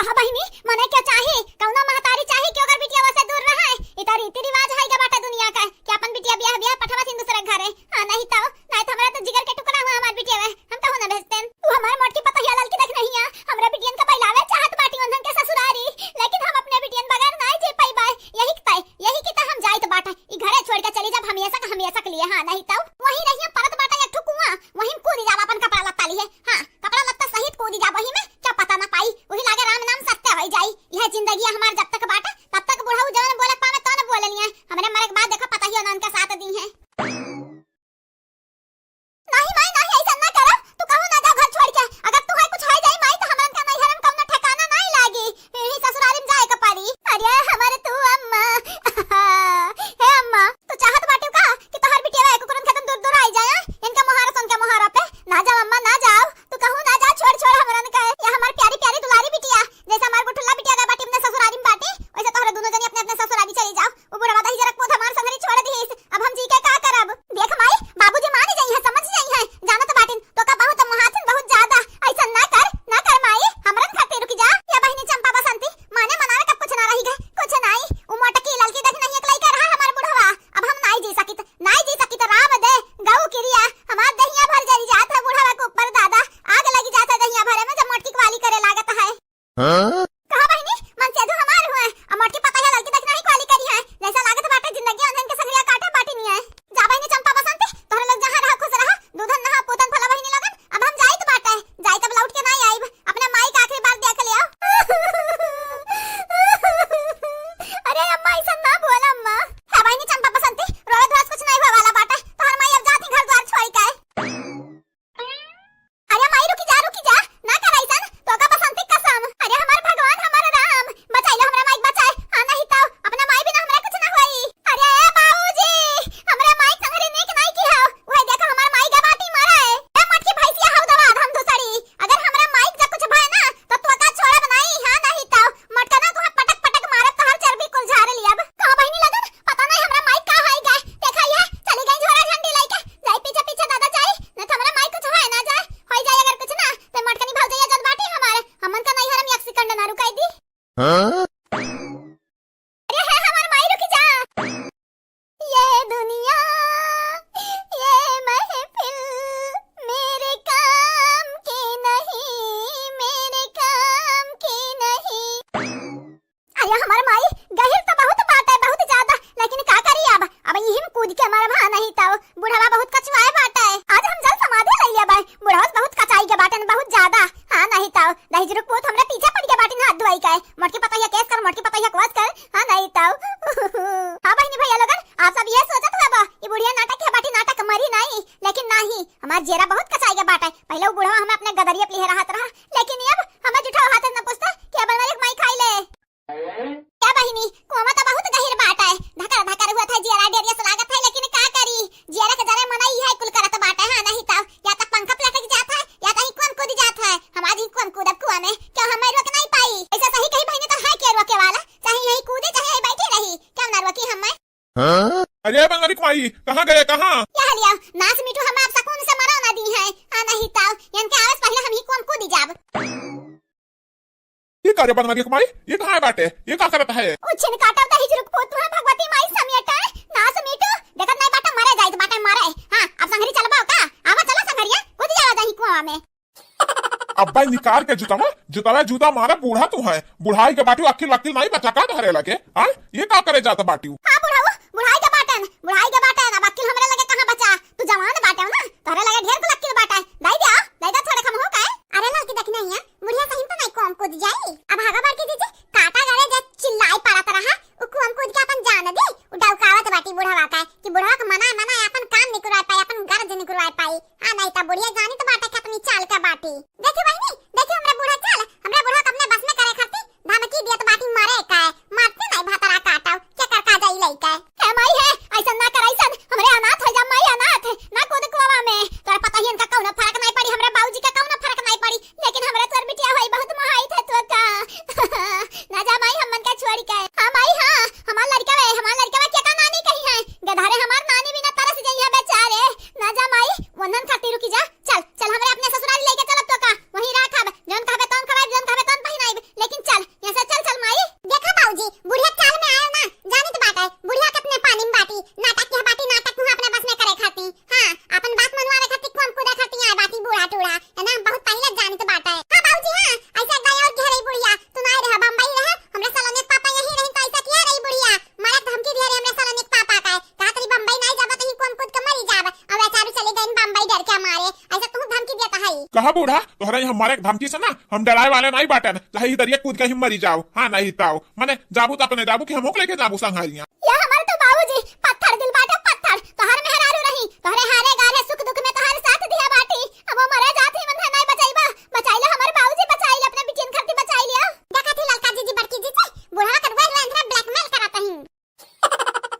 कहा बहिनी मने क्या चाहे कौनो महतारी चाहे कि अगर बिटिया से दूर रहे इता रीति रिवाज है बाटा दुनिया का कि अपन बिटिया ब्याह ब्याह पठवा सिंह दूसरे घरे हां नहीं तो हमरा तो जिगर के टुकड़ा हुआ हमार बिटिया हम तो ना भेजतेन तू हमार मोट की पतहिया लाल की देख नहीं है हमरा बिटियन का पहलावे चाहत बाटी उनन के ससुरारी लेकिन हम अपने बिटियन बगैर ना जे पाई बाय यही की तो हम जाई तो बाटा ई घरे छोड़ के चली जा हमेशा के लिए हां नहीं तो वही रहिए परत बाटा एक ठुकुआ वही कूदी जा अपन कपड़ा लत्ता लिए हां कपड़ा लत्ता सहित कूदी जा वही में क्या पता ना पाई वही लागे राम नाम सत्य हो जाई यह जिंदगी हमार जब तक बाटा तब तक बुढ़ाऊ जवन बोले पावे तो न बोलनिया हमरे मरे के बाद देखो पता ही उनन के साथ दी है नहीं माई नहीं ऐसा ना करो तू कहू ना जा घर छोड़ के अगर तू है कुछ है जाई माई तो हमरन का नहीं हरम कौनो ठिकाना नहीं लागी यही ससुरारी में जाए के पड़ी अरे हमारे तू अम्मा हे अम्मा तू चाहत बाटू का कि तोहर बिटिया को कुरन खत्म दूर दूर आई जाए इनका मोहारा सुन के मोहारा पे ना जाओ अम्मा ना जाओ तू कहू ना जा छोड़ हमरन का ये हमार प्यारी प्यारी दुलारी बिटिया जैसा हमार गुठुल्ला बिटिया का बाटी में ससुरारी में बाटी वैसे तोहरे दोनों जनी अपने अपने ससुरारी चली जाओ वो बुढ़ा दादा ही जरक पोत हमार संगरी छोड़ दी अब हम जी के का करब देख माई बाबूजी मान जाई है समझ जाई है जानो तो बाटिन तो का बहुत महाथिन बहुत ज्यादा ऐसा ना कर माई हमरन खाते रुक जा या बहिनी चंपा बसंती माने मनावे कब कुछ ना रही गए कुछ नहीं उ मोटकी ललकी देख नहीं अकलाई कर रहा हमार बुढ़वा अब हम नहीं जी सकित राम दे गऊ क्रिया हमार दहिया भर जाई जात है बुढ़वा के ऊपर दादा आग लगी जाता दहिया भरे में जब मोटकी वाली करे लागत है हां कहा बहिनी मन से दो हमार हुआ अब मोटकी पता है लड़की देख नहीं वाली करी है जैसा लागत बाटे जिंदगी उनन के संगरिया काटे बाटी नहीं है जा बहिनी चंपा बसंती तोहरे लोग जहां रहा खुश रहा दूधन नहा पूतन फला बहिनी लगन अब हम जाई तो बाटे जाई तब लौट के नहीं आईब अपने माई का आखिरी बार देख ले आओ अरे अम्मा ऐसा ना बोल अम्मा है बहिनी चंपा बसंती रोए धोस कुछ नहीं हुआ वाला बाटे तोहर माई अब जाती घर द्वार छोड़ के अरे माई रुकी जा ना कर ऐसन तो का बसंती कसम अरे हमार भगवान हमारा राम बचाई लो हमरा माई बचाए हां नहीं तो अपना माई बिना हमरा कुछ ना होई अरे बाबूजी हमरा माई संगरी नेक नहीं की हो ओए देखो हमार माई के बाटी मारे ए मटकी भैंसिया हौ दवा हम दूसरी अगर हमरा माई का कुछ भय ना तो तू का छोड़ब नहीं हां नहीं तो मटका ना तू पटक मारब तो हर चर्बी कुल झाड़ लियब का बहिनी लगन पता नहीं हमरा माई का होई गए देखा ये चली गई झोरा झंडी लेके जाई पीछे दादा जाई न तो हमरा माई कुछ है ना जाए होई जाए अगर कुछ ना तो मटकनी भाग जाइए जद बाटी हमारे हमन का नहीं हरम एक सेकंड ना रुकाई दी हां अरे है हमार माई रुक जा ये दुनिया ये महफिल मेरे काम की नहीं अरे हमार माई गहिर तो बहुत बात है बहुत ज्यादा लेकिन का करी अब यही में कूद के हमारा भा नहीं तो बुढ़वा बहुत कचवाए बात है आज हम जल समाधि ले लिया भाई बुढ़वा बहुत कचाई के बाटन बहुत ज्यादा हां नहीं तो दही जरूर पोत हमरा पीछे पड़ के बाटन हाथ धोई के मोटकी पतैया केस कर मोटकी पतैया क्वास कर हां नहीं तो हां बहनी भैया लोगन आप सब ये सोचत होबा ये बुढ़िया नाटक है बाटी नाटक मरी नहीं लेकिन नहीं हमार जेरा बहुत कचाई के बाट है पहले वो बुढ़वा हमें अपने गदरिया पे रहत रहा लेकिन अब हमें जुठा हाथ न पूछता कि अब मेरे माई खाई ले क्या बहिनी कुआं तो बहुत गहिर बाट है धकर हुआ था जेरा डेरिया से लागत है लेकिन का करी जेरा के जरे मनाई है कुल करत बाट है हां नहीं तो या तक पंखा पलट जाता है या कहीं कुआं कूद जाता है हमारी कुआं कूदब कुआं में क्या हम रोक नहीं पाई ऐसा सही कही बहिनी तो है के रोके वाला चाहे यही कूदे चाहे यही बैठी रही क्या ना रोकी हम हां अरे बंगाली कुआई कहां गए कहां क्या लिया नास मिठू हम आप सकून से मरो ना दी है हां नहीं तो इनके आवाज पहले हम ही कुआं कूदी जाब ये कार्य बंगाली कुमाई ये कहां है बाटे ये का करता है उछन काटा त हिजरुक पोत है भगवती माई समेटा नास मिठू देखत नहीं बाटा मरे जाई तो बाटा मरे हां अब संगरी चलबाओ का आवा चला संगरिया कूद जावा दही कुआं में अब्बा निकाल के जूता मारा बूढ़ा तू है बुढ़ाई के बाटी अखिल वकील नहीं बचा का धरे लगे हां ये का करे जाता बाटी हां बुढ़ाई के बाटन अब अखिल हमरे लगे कहां बचा तू जवान बाटे ना तोरे लगे ढेर को अखिल बाटा दई दे थोड़े कम हो का अरे लड़की देख नहीं है बुढ़िया कहीं तो नहीं कम कूद जाई अब भागा बार के दीजिए काटा गरे जे चिल्लाई पड़त रहा उ कम कूद के अपन जान दे उ डौकावत बाटी बुढ़वा का कि बुढ़वा के मना अपन काम नहीं करवा पाई अपन गरज नहीं करवा पाई हां नहीं तो बुढ़िया जानी तो बाटा के अपनी चाल का बाटी देखी बहनी देखी हमरा बुढ़ा चाल हमरा बुढ़ा अपने बस में करे खाती धमकी दिया तो बाटी मारे का मारते नहीं भातरा काटाओ क्या कर का जाई लइका है माई है ऐसा ना कर ऐसा हमरे अनाथ हो जा माई अनाथ ना कूद कुआं में तोरा पता ही इनका कौनो फर्क नहीं पड़ी हमरा बाबूजी का कौनो फर्क नहीं पड़ी लेकिन हमरा तोर बिटिया होई बहुत महाई थे तो का कहा बूढ़ा तोहरा यहाँ हमारे धमकी से ना हम डराए वाले नहीं बाटन, चाहे ही दरिया कूद के ही मरी जाओ। हाँ नहीं ताओ मने जाबू तो अपने जाबू की हम लेके जाबू संघारियां। या हमारे तो बाबूजी पत्थर दिल बाटे पत्थर, तोहर मेहरारू रही तोहरे हारे गारे सुख दुख में तोहर साथ दिया बाटी। अब वो मरे जात ही मन नहीं बचाईबा, बचाइले हमारे बाबूजी बचाइले, अपने बिटिन खरती बचाइले। देखा थी ललका जी बड़की जी से बूढ़ा करवा रहे ब्लैकमेल कराता ही।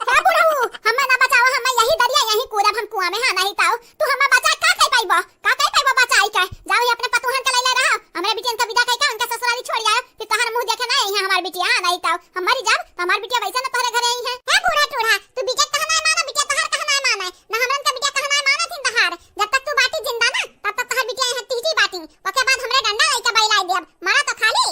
क्या बूढ़ा हमें ना बचाओ, हमें यही दरिया यही कूदब हम कुआं में। हाँ नहीं ताओ तू हमें बचा का कह पाइबो, का कह पाइबो बचाई के जाओ ही अपने पतुहन के लैले रहो, हमरे बिटिन का विदा कह के उनका ससुराली छोड़ जाओ, फिर तोहर मुंह देखे ना यहां हमार बिटिया। हाँ नहीं ताओ हमारी जब हमार बिटिया वैसे ना तोहरे घरे आई है। ए बूढ़ा टूढ़ा तू बिटिया कहना है मानो, बिटिया तोहर कहना है माने ना, हमरन का बिटिया कहना है मानो थिन तोहर। जब तक तू बाटी जिंदा ना तब तक तोहर बिटिया यहां टीटी बाटी, ओके बाद हमरे डंडा लेके बैलाई देब, मारा तो खाली।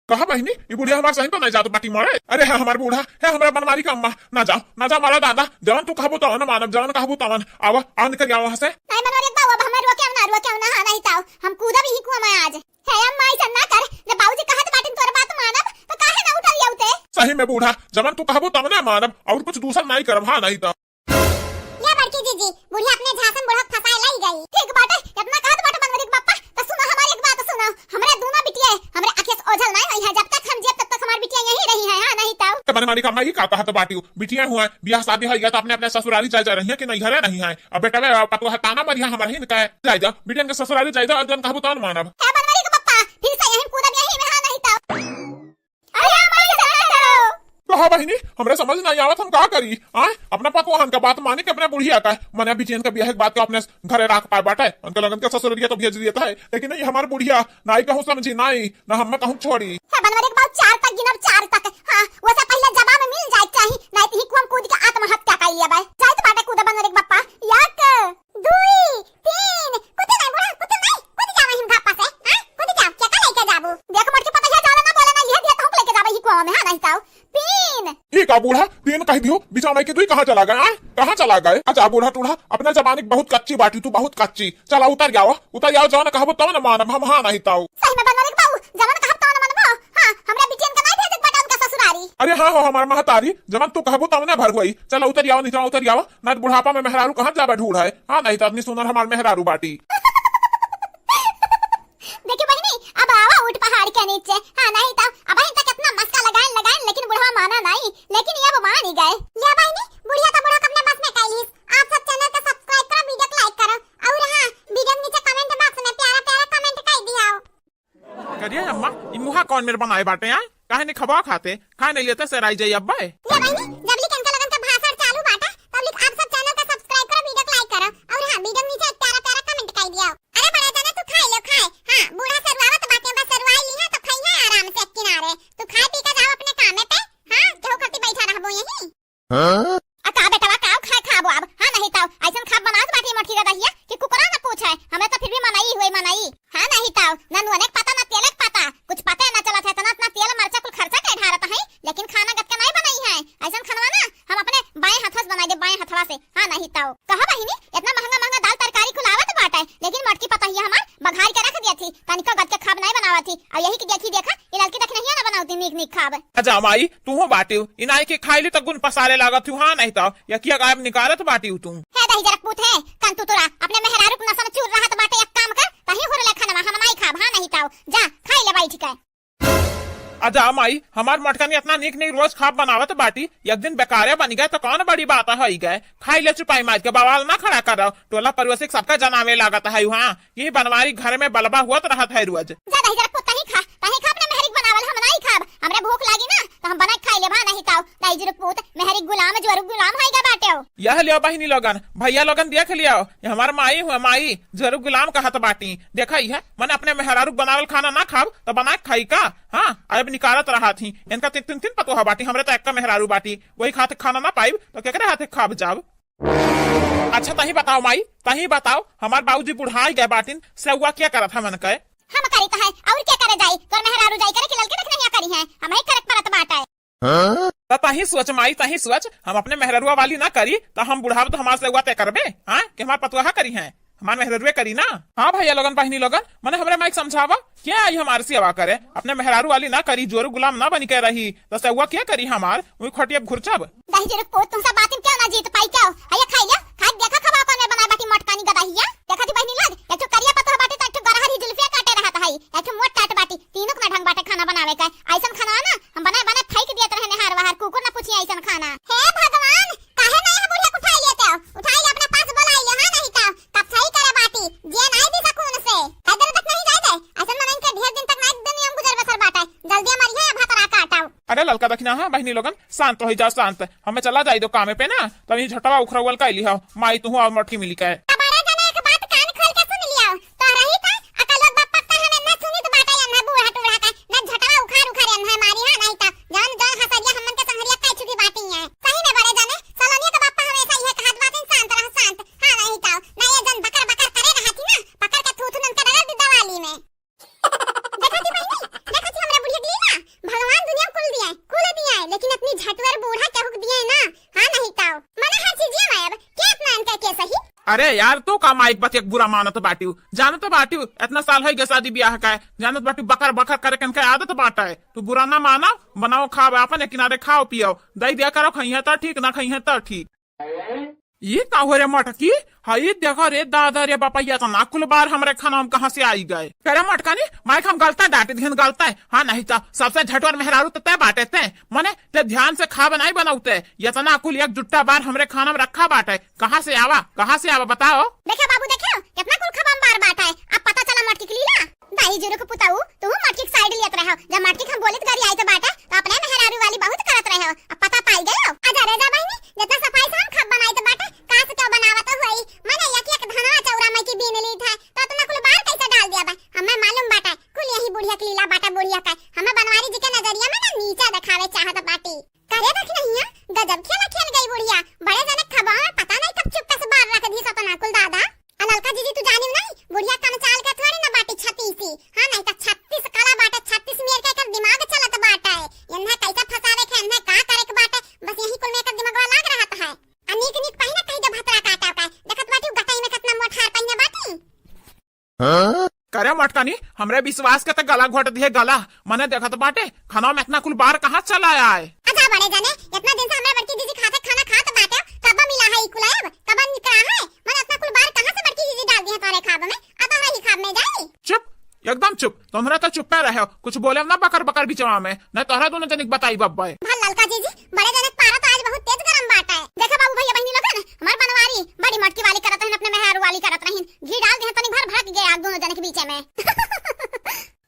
कहा बहनी ये बुढ़िया हमारे सही तो नहीं जातो बाटी मारे। अरे हाँ हमारे बूढ़ा है हमारा बनमारी का अम्मा, ना जाओ मारा दादा, जवन तू कहबो तवन मानव, जवन कहबो तवन आवा आ निकल वहां से। नहीं मनोरे बाबू अब हमें रोके ना। हाँ नहीं ताओ हम कूदा भी ही कुआं में आज है। अम्मा ऐसा ना कर, जब बाबूजी कहत बाटिन तोर बात मानब तो काहे ना उठल जाउते। सही में बूढ़ा जवन तू कहबो तवन मानव और कुछ दूसरा नहीं करब। हाँ नहीं तो या बड़की जीजी बुढ़िया अपने झासन बुढ़क फसाए लाई गई। ठीक बाटे इतना कहत बाटे बनवरी के पापा तो सुनो हमारी एक बात सुनो, हमरे दोनों बिटिया हमरे आंखें से ओझल नहीं हुई है, जब तक हम जियब तब तक हमारी बिटिया यही रही है। हाँ नहीं ताऊ तो बनमारी का अम्मा ये का कहत बाटी बिटिया हुआ ब्याह शादी हो गया तो अपने अपने ससुराली जा रही है कि नहीं घरे नहीं है। अब बेटा वे पतुहा ताना मरिया हमारे ही कहे जाए जा बिटिया के ससुराली जाए जा, जवन कहबो तवन मानव। है बनवरी के पापा फिर से यही कूदब यही में। हाँ नहीं ताऊ अरे हमारी से ना करो। कहा बहनी हमरे समझ नहीं आवत हम का करी। अपना पतुहन का बात माने के अपने बुढ़िया का मने बिटियन का ब्याह के बाद के अपने घरे राख पाए बाटे, उनके लगन के ससुरिया तो भेज दिया है, लेकिन नहीं हमार बुढ़िया नाई कहूं समझी नहीं ना हम कहूं छोड़ी। है बनवरी के बाद 4 तक गिनब 4 तक। हां वो से पहले जवाब मिल जाए चाहिए, नहीं तो ही कुआं कूद के आत्महत्या कर लिया भाई। जाए तो बाटे कूद बनवरी के पापा 1 2 3 कूद नहीं बुढ़ा कूद नहीं, कूद जावे हम घापा से। हां कूद जा क्या का लेके जाबू, देख मट के पता है जाला ना बोले ना ये दिया तो हम लेके जावे ही कुआं में। हां नहीं ताऊ 3 ये का बूढ़ा 3 कह दियो बिचाना के 2 कहां चला गए। कहां चला गए? अच्छा बूढ़ा टूढ़ा अपने जमाने की बहुत कच्ची बाटी, तू बहुत कच्ची, चला उतर जाओ जवन कहबो तवन मानब हम। हाँ नहीं ताऊ सही में बनवरी के बाबू जवन कहब तवन मानबो। हां हमरा बिटियन का नहीं भेजत बाटे उनका ससुरारी। अरे हाँ हो हमार महतारी जवन तू कहबो तवन भर गई, चला उतर जाओ नहीं उतर जाओ ना बुढ़ापा में मेहरारू कहां जाबे ढूढ़ है। हाँ नहीं तो इतनी सुंदर हमार मेहरारू बाटी। देखिए बहनी अब आवा उठ पहाड़ के नीचे। हाँ नहीं तो अब अहीं तक इतना मस्का लगाएं लेकिन बुढ़वा माना नहीं, लेकिन ये अब मान ही गए। या बहनी बुढ़िया तो बुढ़ा अपने बस में कैलीस। आप सब चैनल को सब्सक्राइब करो, वीडियो को लाइक करो और हां वीडियो के नीचे कमेंट बॉक्स में प्यारा प्यारा कमेंट कर दिया। करिए अम्मा ई मुहा कौन मेरे बनाए बाटे हैं, काहे नहीं खबा खाते खाए नहीं लेते सराई जाई अब्बा। या बहनी जब लिखन का लगन का भाषण चालू बाटा तब लिख आप सब चैनल को सब्सक्राइब करो, वीडियो को लाइक करो और हां वीडियो के नीचे एक प्यारा प्यारा कमेंट कर दिया। अरे बड़ा जाने तू खाए लो खाए। हां बूढ़ा सरवावत बाटे बस सरवाई ली है तो खाई है आराम से किनारे, तू खाए पी के जाओ अपने काम पे। हां केहू खटी बैठा रहबो यही। हां का बेटा का खाए खाबो अब। हां नहीं ताऊ ऐसन खाब बनात बाटी मठी का दहिया कि कुकरा ना पूछे, हमें तो फिर भी मनाई हुई मनाई। हां नहीं ताऊ ना नुने पता ना तेलक पता, कुछ पता ना चला था तना तेल मरचा कुल खर्चा के ढारत है, लेकिन खाना गत के नहीं बनाई है। ऐसन खाना ना हम अपने बाएं हाथ से बनाई दे, बाएं हथवा से। हां नहीं ताऊ कहा बहिनी इतना महंगा दाल तरकारी खुलावत बाटे, लेकिन मटकी पता ही हमार बघार के रख दिया थी, तनिका गत के खाब नहीं बनावा थी और यही की देखा ये लड़की तक नहीं ना बनावती नीक खाब। अच्छा माई तू हो बाटी इनाई के खाइली तो गुन पसारे लागत हूं। हाँ नहीं तो या किया गायब निकारत बाटी तू है दही जरक पूत है कन तू तोरा अपने मेहरारू को नसन चूर रहा तो बाटे एक काम कर तही होरे ले खाना हम नहीं खाब। हाँ नहीं ताऊ जा खाई ले बैठ के। अच्छा माई हमार मटकनी इतना नीक रोज खाब बनावत बाटी, एक दिन बेकारे बन गए तो कौन बड़ी बात है गए। खाई ले चुपाई माज के बवाल ना खड़ा कर टोला परिवसिक सबका जनावे लागत है। हाँ ये बनवारी घर में बलबा हुआ रहत है रोज। जा दही जरक पूत तही खा अपने मेहरिक बनावल हम नहीं खाब, हमरे भूख लागी ना तो हम बना खाई ले। भा नहीं ताऊ दही जरक पूत मेहरिक गुलाम जरू गुलाम है गा बाटे। यह लियो बहिनी लोगन भैया लोगन देख लियो हमार माई हुआ माई जरू गुलाम कहत बाटी। देखा ही है मन अपने मेहरारू बनावल खाना ना खाब तो बना खाई का। हाँ अब निकारत रहा थी इनका 3 पतोहा बाटी, हमरे तो एक का मेहरारू बाटी, वही खाते खाना ना पाई तो केकरे हाथे खाब जाब। अच्छा तही बताओ माई तही बताओ हमार बाबूजी बुढ़ाई गए बाटिन सेवा क्या करत है मन कहे। हम करी तो है और क्या करे जाई तोर मेहरारू जाई करे कि ललके देख नहीं करी है, हम ही करक परत बाटा है। तो तही सोच माई तही सोच हम अपने मेहरुआ वाली ना करी तो हम बुढ़ाव तो हमारे सेवा तय करबे। हाँ कि हमार पतुआ करी है हमारे मेहरुए करी ना। हाँ भैया लोगन बहनी लोगन मैंने हमरे माइक समझावा क्या आई हमारे सेवा करे, अपने मेहरारू वाली ना करी जोरू गुलाम ना बनी के रही तो सेवा क्या करी हमार वही खटिया घुरचब। दही जरूर तुम सब बात में क्यों ना जीत पाई क्या आया खाई ले खा देखा खबा कौन बना बाटी मटकानी गदा कहिया देखा थी बहनी लोग एक तो करिया पत्ता बाटे तो एक तो गरहरी जुल्फिया काटे रहा था एक तो मोट टाट बाटी तीनों का ढंग बाटे खाना बनावे का ऐसा खाना ना हम बनाए बनाए फेंक दिया रहने हार बाहर कुकुर ना पूछी ऐसा खाना हे भगवान काहे नहीं है बुढ़िया को उठाई लेते हो उठाई अपने पास बुलाई हां नहीं का तब सही करे बाटी जे नहीं दी सकून से इधर तक नहीं जाए ऐसा मन इनके ढेर दिन तक नहीं दिन हम गुजर बसर बाटे जल्दी मरी है भातरा काटाओ। अरे ललका दखना है बहनी लोगन शांत हो जा शांत हमें चला जाई दो कामे पे ना तभी झटवा उखरवल का लिहा माई तू और मटकी मिली का बड़ा जने एक बात कान खोल के सुन लिया तो रही था अकल बाप पक्का हमें न सुनी तो बाटा या न बूढ़ा टूढ़ा का न झटवा उखाड़ उखाड़ न मारी हां नहीं था जान जान हसरिया हमन के संगरिया कह चुकी बाटी है सही में बड़े जने सलोनिया का बाप हमेशा ये कहत बात शांत रह शांत हां नहीं था न ये जन बकर बकर करे रहा थी ना पकड़ के थूथू नन के डाल दी दवाली में देखा थी हमरा बुढ़िया दी ना भगवान दुनिया कुल दिया है लेकिन अपनी झटवर बूढ़ा के हुक दिए ना हां नहीं था मने हर चीज में अब क्या अपना इनका के सही। अरे यार तू का माइक बत एक बुरा मानत बाटी जानत बाटी इतना साल है शादी ब्याह का जानत बाटी बकर बकर करे के आदत बाटा है तू बुरा ना मानो बनाओ खाओ अपन किनारे खाओ पियो दही दिया करो खइया तो ठीक ना खइया तो ठीक ये का हो रे मटकी हाई देखो रे दादा रे बापा ये तो नाकुल बार हमारे खाना हम कहाँ से आई गए करे मटका नहीं माइक हम गलता डांटे ध्यान गलता है हाँ नहीं था सबसे झटवर मेहरारू तो तय बांटे थे मने ते ध्यान से खा बनाई बनाते ये तो नाकुल एक जुट्टा बार हमरे खाना में रखा बाटे कहाँ से आवा बताओ। देखो बाबू देखो कितना कुल खबम बार बाटा है अब पता चला मटकी के लीला दाई जुरो को पुताऊ तू मटकी साइड लियत रहो जब मटकी हम बोलित गाड़ी आई तो बाटा तो अपने मेहरारू वाली बहुत करत रहे हो अब पता पाई गयो आजा रे जा बहनी जितना सफाई से हम खब बनाई तो बाटा का से तो बनावत हुई मने एक धनवा चौरा में की बीन ली था तो तुमने कुल बार कैसे डाल दिया बा हमें मालूम बाटा कुल यही बुढ़िया के लीला बाटा बुढ़िया का हमें बनवारी जी के नजरिया में ना नीचा दिखावे चाहत बाटी करे देख नहीं है गजब खेल गई बुढ़िया बड़े जने खबा पता नहीं कब चुप से बाहर रख दी सतना कुल दादा अलका जीजी तू जानी नहीं बुढ़िया कम चाल के थोड़ी ना बाटी 36 हां नहीं तो 36 काला बाटा 36 मेर के दिमाग चलत बाटा है इन्हें कैसे फसावे के इन्हें का करे के बाटा बस यही कुल में का दिमाग लाग रहा है अनेक निक पहिना कहीं दे भतरा काटा का देखत बाटी गटाई में कितना मोटा हार पहिना बाटी करे मटकानी हमरे विश्वास के तो गला घोट दिए गला मने देखत बाटे खाना में इतना कुल बार कहाँ चला आया है अच्छा बड़े जने इतना दिन से हमरे बड़की दीदी खाते खाना खात बाटे कब मिला है कुलाब कब निकला है मन इतना कुल बार कहाँ से बड़की दीदी डाल दी है तोरे खाब में अब रही खाब में जाई चुप एकदम चुप तुम्हारा तो चुप पे रहे कुछ बोले ना बकर बकर बिचवा में न तोहरा दोनों जनिक बताई बब्बा भल ललका जीजी बड़े जने पारा तो आज बहुत तेज गरम बाटा है देखो बाबू भैया बहनी लोगन हमार बनवारी बड़ी मटकी वाली करत रहन अपने मेहरारू वाली करत रहन घी डाल दे तनी भर भर गया दोनों जने के बीच में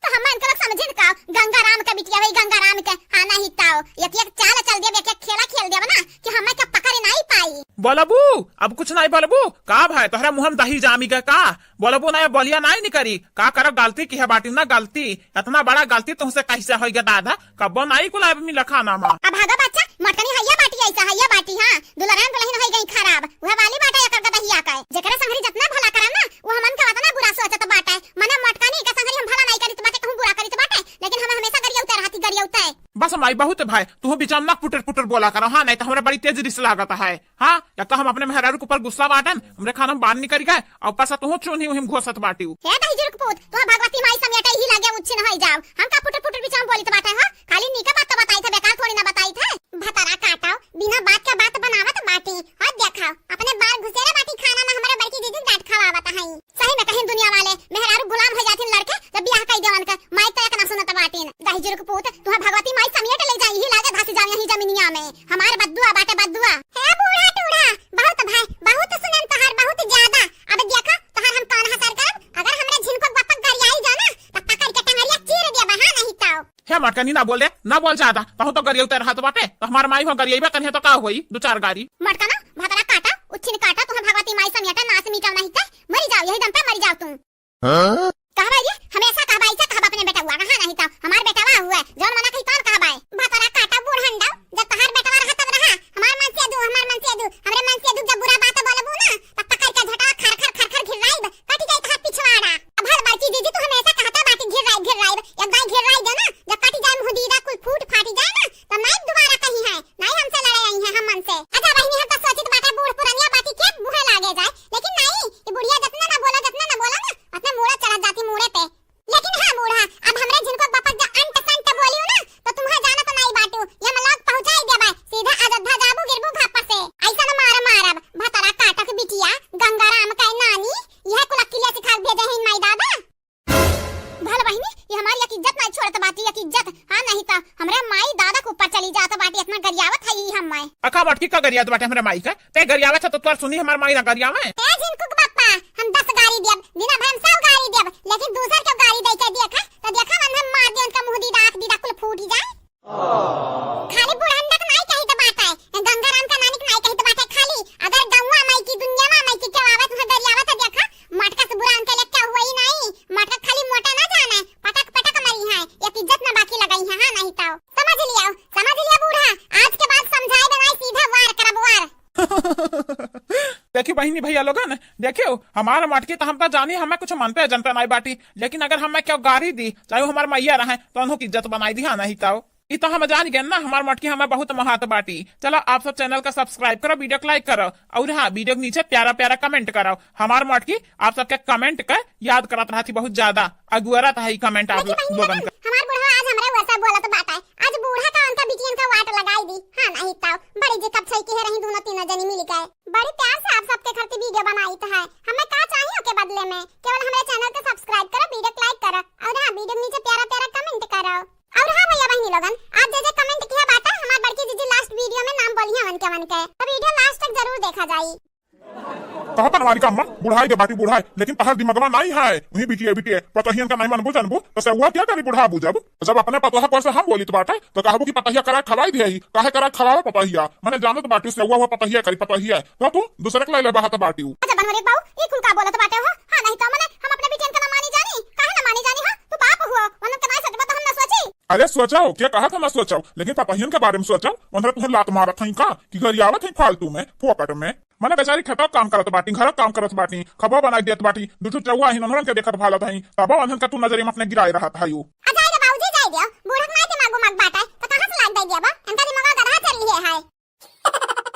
तो हम इनका समझे का गंगाराम का बिटिया वही गंगाराम के हां नहीं ताओ एक चाल चल दिया एक खेला खेल दिया ना कि हमें का पकड़ नहीं पाई बोलबू अब कुछ नहीं बोलबू का भाई तोहरा मुंह में दही जामी का बोलबू ना बोलिया नहीं करी का करो गलती की है बाटी ना गलती इतना बड़ा गलती तुमसे कैसे हो गया दादा कब्बो नहीं कुला मिला खाना मा अब भागा बच्चा मटकनी हैया बाटी ऐसा हैया बाटी हां दुल्हन दुल्हन हो गई खराब वह वाली बाटा या करता दहिया का जेकरा संगरी जितना भला करा ना वो हमन का ना बुरा सोचत बाटा मने मटकनी का संगरी हम भला नहीं करी तो बाटे कहूं बुरा करी तो बाटे लेकिन हम हमेशा गरिया उतर रहती गरिया उतर बस माई बहुत भाई तू बिचार ना पुटर पुटर बोला करो हाँ नहीं तो हमारे बड़ी तेज रिश्ता लागत है हाँ या तो हम अपने मेहरारू के ऊपर गुस्सा बाटन हमरे खाना बाहर नहीं करी गए और पासा तू चुनी हम घोसत बाटी हे दही जुर्क पूत तो भगवती माई समेटा ही लागे उच्छे न होई जाओ हम का पुटर पुटर बिचार बोली तो बाटे हां खाली नीका बात तो बताई थे बेकार थोड़ी ना बताई थे भतारा काटाओ बिना बात का बात बनावत बाटी हद देखाओ अपने बाल घुसेरे बाटी खाना ना हमारे बड़की दीदी डांट खवावत है सही में कहीं दुनिया वाले मेहरारू गुलाम हो जाथिन लड़के जब ब्याह कई देवन का माई तो एक ना सुनत बाटी दही जुर्क पूत तू भगवती माई समेट ले जाई ही लागे धस जाओ यही जमीनिया में हमार बद्दुआ बाटे बद्दुआ हे बूढ़ा टूढ़ा बहुत भाई बहुत सुनन तहार बहुत ज्यादा अब देखा तहार हम कौन हसर कर अगर हमरे झिनको बपक घर आई जाना तब पकड़ के टंगरिया चीर दे बहा नहीं ताओ हे मटकनी ना बोल दे ना बोल ज्यादा तो गरिया उतर हाथ बाटे तो हमार माई हो गरिया कन्हे तो का होई दो चार गाड़ी मटका ना भतरा काटा उच्छिन काटा तुम्हें भगवती माई समेटा नास मिटाव नहीं थे मरी जाओ यही दम पे मरी जाओ तुम कहबा ये हमेशा कहबा ऐसा कहबा अपने बेटा हुआ कहां नहीं था हमार बेटा हुआ जौन मना कहीं कौन कहबा भतरा काटा बूढ़न दाओ जब तहार बेटा रहा तब रहा हमार मन से दू हमरे मन से दू जब बुरा बात बोलबू ना तब पकड़ के झटा खर खर घिराइब कट जाई तहार पिछवाड़ा अब हर बाची दीदी तू हमेशा कहता बाटी घिराइब एक बार घिराई दे ना जब कट जाए मुदीदा कुल फूट फाटी जाए ना तो नहीं दोबारा कहीं है नहीं हमसे लड़े आई है हम मन से अच्छा बहनी हम तो सोचित बाटा बूढ़ पुरानिया बाटी के मुंह लागे जाए लेकिन नहीं ये बुढ़िया जितना ना बोला ना अपने मुड़ा चढ़ जाती मुड़े पे लेकिन हाँ हमारी एक इज्जत नहीं छोड़त बाटी, एक इज्जत हां नहीं ता हमरे माई दादा के ऊपर चली जात बाटी, इतना गरियावत है ई हम माई। अका मटकी का गरियावत बाटे हमरे माई का, ते गरियावत है तो तोर सुनी हमार माई ना गरियावे। ए जिनको के बापा हम 10 गाड़ी देब, बिना भरम 100 गाड़ी देब, लेकिन दूसर के गाड़ी दे के देखा तो देखा मन हम मार दे उनका मुंह दीदा कुल फूट जाए। खाली बुढ़ंडा के नहीं कही तो बात है, गंगाराम का नानी के नहीं कही तो बात है। खाली अगर गौवा माई की दुनिया में माई की केवावत में गरियावत है देखा, मटका से बुरा उनके लिए क्या हुआ ही नहीं। मटका खाली मोटा ना जाना है, पटक पटक मरी है, एक इज्जत ना बाकी लगाई है। हां नहीं तो समझ लिया बूढ़ा, आज के बाद समझाए बनाई सीधा वार करब वार। देखिए बहिनी भैया लोगन, देखियो हमारा मटकी तो हम तो जानी हमें कुछ मानते जनता नहीं बाटी, लेकिन अगर हमें क्या गाड़ी दी चाहे वो हमारे मैया रहे तो उनको इज्जत बनाई दी। हाँ नहीं तो ये तो हम जान गए ना हमार मटकी हमें बहुत महत्व बाटी। चलो आप सब चैनल का सब्सक्राइब करो, वीडियो को लाइक करो और हाँ वीडियो के नीचे प्यारा प्यारा कमेंट करो। हमार मटकी आप सबके कमेंट का याद करत रहा थी बहुत ज्यादा, अगुआरा था ही कमेंट आप लोगन का। हमार बूढ़ा आज हमरा वैसा बोला तो बात है, आज बूढ़ा का उनका बिटियन का वाट लगाई दी। हां नहीं तो बड़ी जे कब छै की है रही दोनों तीनों जनी मिल गए, बड़ी प्यार से आप सबके खातिर वीडियो बनाई तो है। हमें का चाहिए के बदले में, केवल हमारे चैनल को सब्सक्राइब करो, वीडियो को लाइक करो और हां वीडियो के नीचे प्यारा प्यारा कमेंट करो। और हाँ भैया बहनी लोगन, आप जे कमेंट किया बात है हमार बड़की जीजी लास्ट वीडियो में नाम बोलिए मन के, तो वीडियो लास्ट तक जरूर देखा जाई। कहा बनवारी का अम्मा बुढ़ाई के बाटी बुढ़ाई, लेकिन तहर दिमागवा नहीं है वही बिटिए पतहियन का नहीं मनबू जानबू तो से हुआ क्या करी बुढ़ा बुझब। जब अपने पतोहा पर से हम बोली तो बाटे तो कहबू कि पतहिया करा खवाई दे, काहे करा खवावे पतहिया, मैंने जानत बाटी से हुआ पतहिया करी पतहिया तो तू दूसरे के ले बात बाटी। अच्छा बनवरे बाऊ ये कुल का बोलत बाटे हो। हां नहीं तो मने हम अपने बिटियन का ना मानी जानी, काहे ना मानी जानी। हां तू बाप हुआ उनन के नहीं सटबा तो हम ना सोची। अरे सोचाओ क्या कहा था, मैं सोचाओ लेकिन पतहियन के बारे में सोचाओ, उन्हें तुम्हें लात मारत हई का कि गरियावत हई फालतू में फोकट में। मैंने बेचारी खेतों काम करत बाटी, घर काम करत बाटी, खबा बनाई देत बाटी, दुठू चौवा ही उन्होंने के देखत भालत हई, तब उन्हन का तू नजर में अपने गिराए रहा था। यू अच्छा रे बाऊजी जाई दियो, बूढ़ा के माथे मागो माग बाटा तो कहां से लाग दई दिया बा, इनका दिमाग गधा चल लिए है।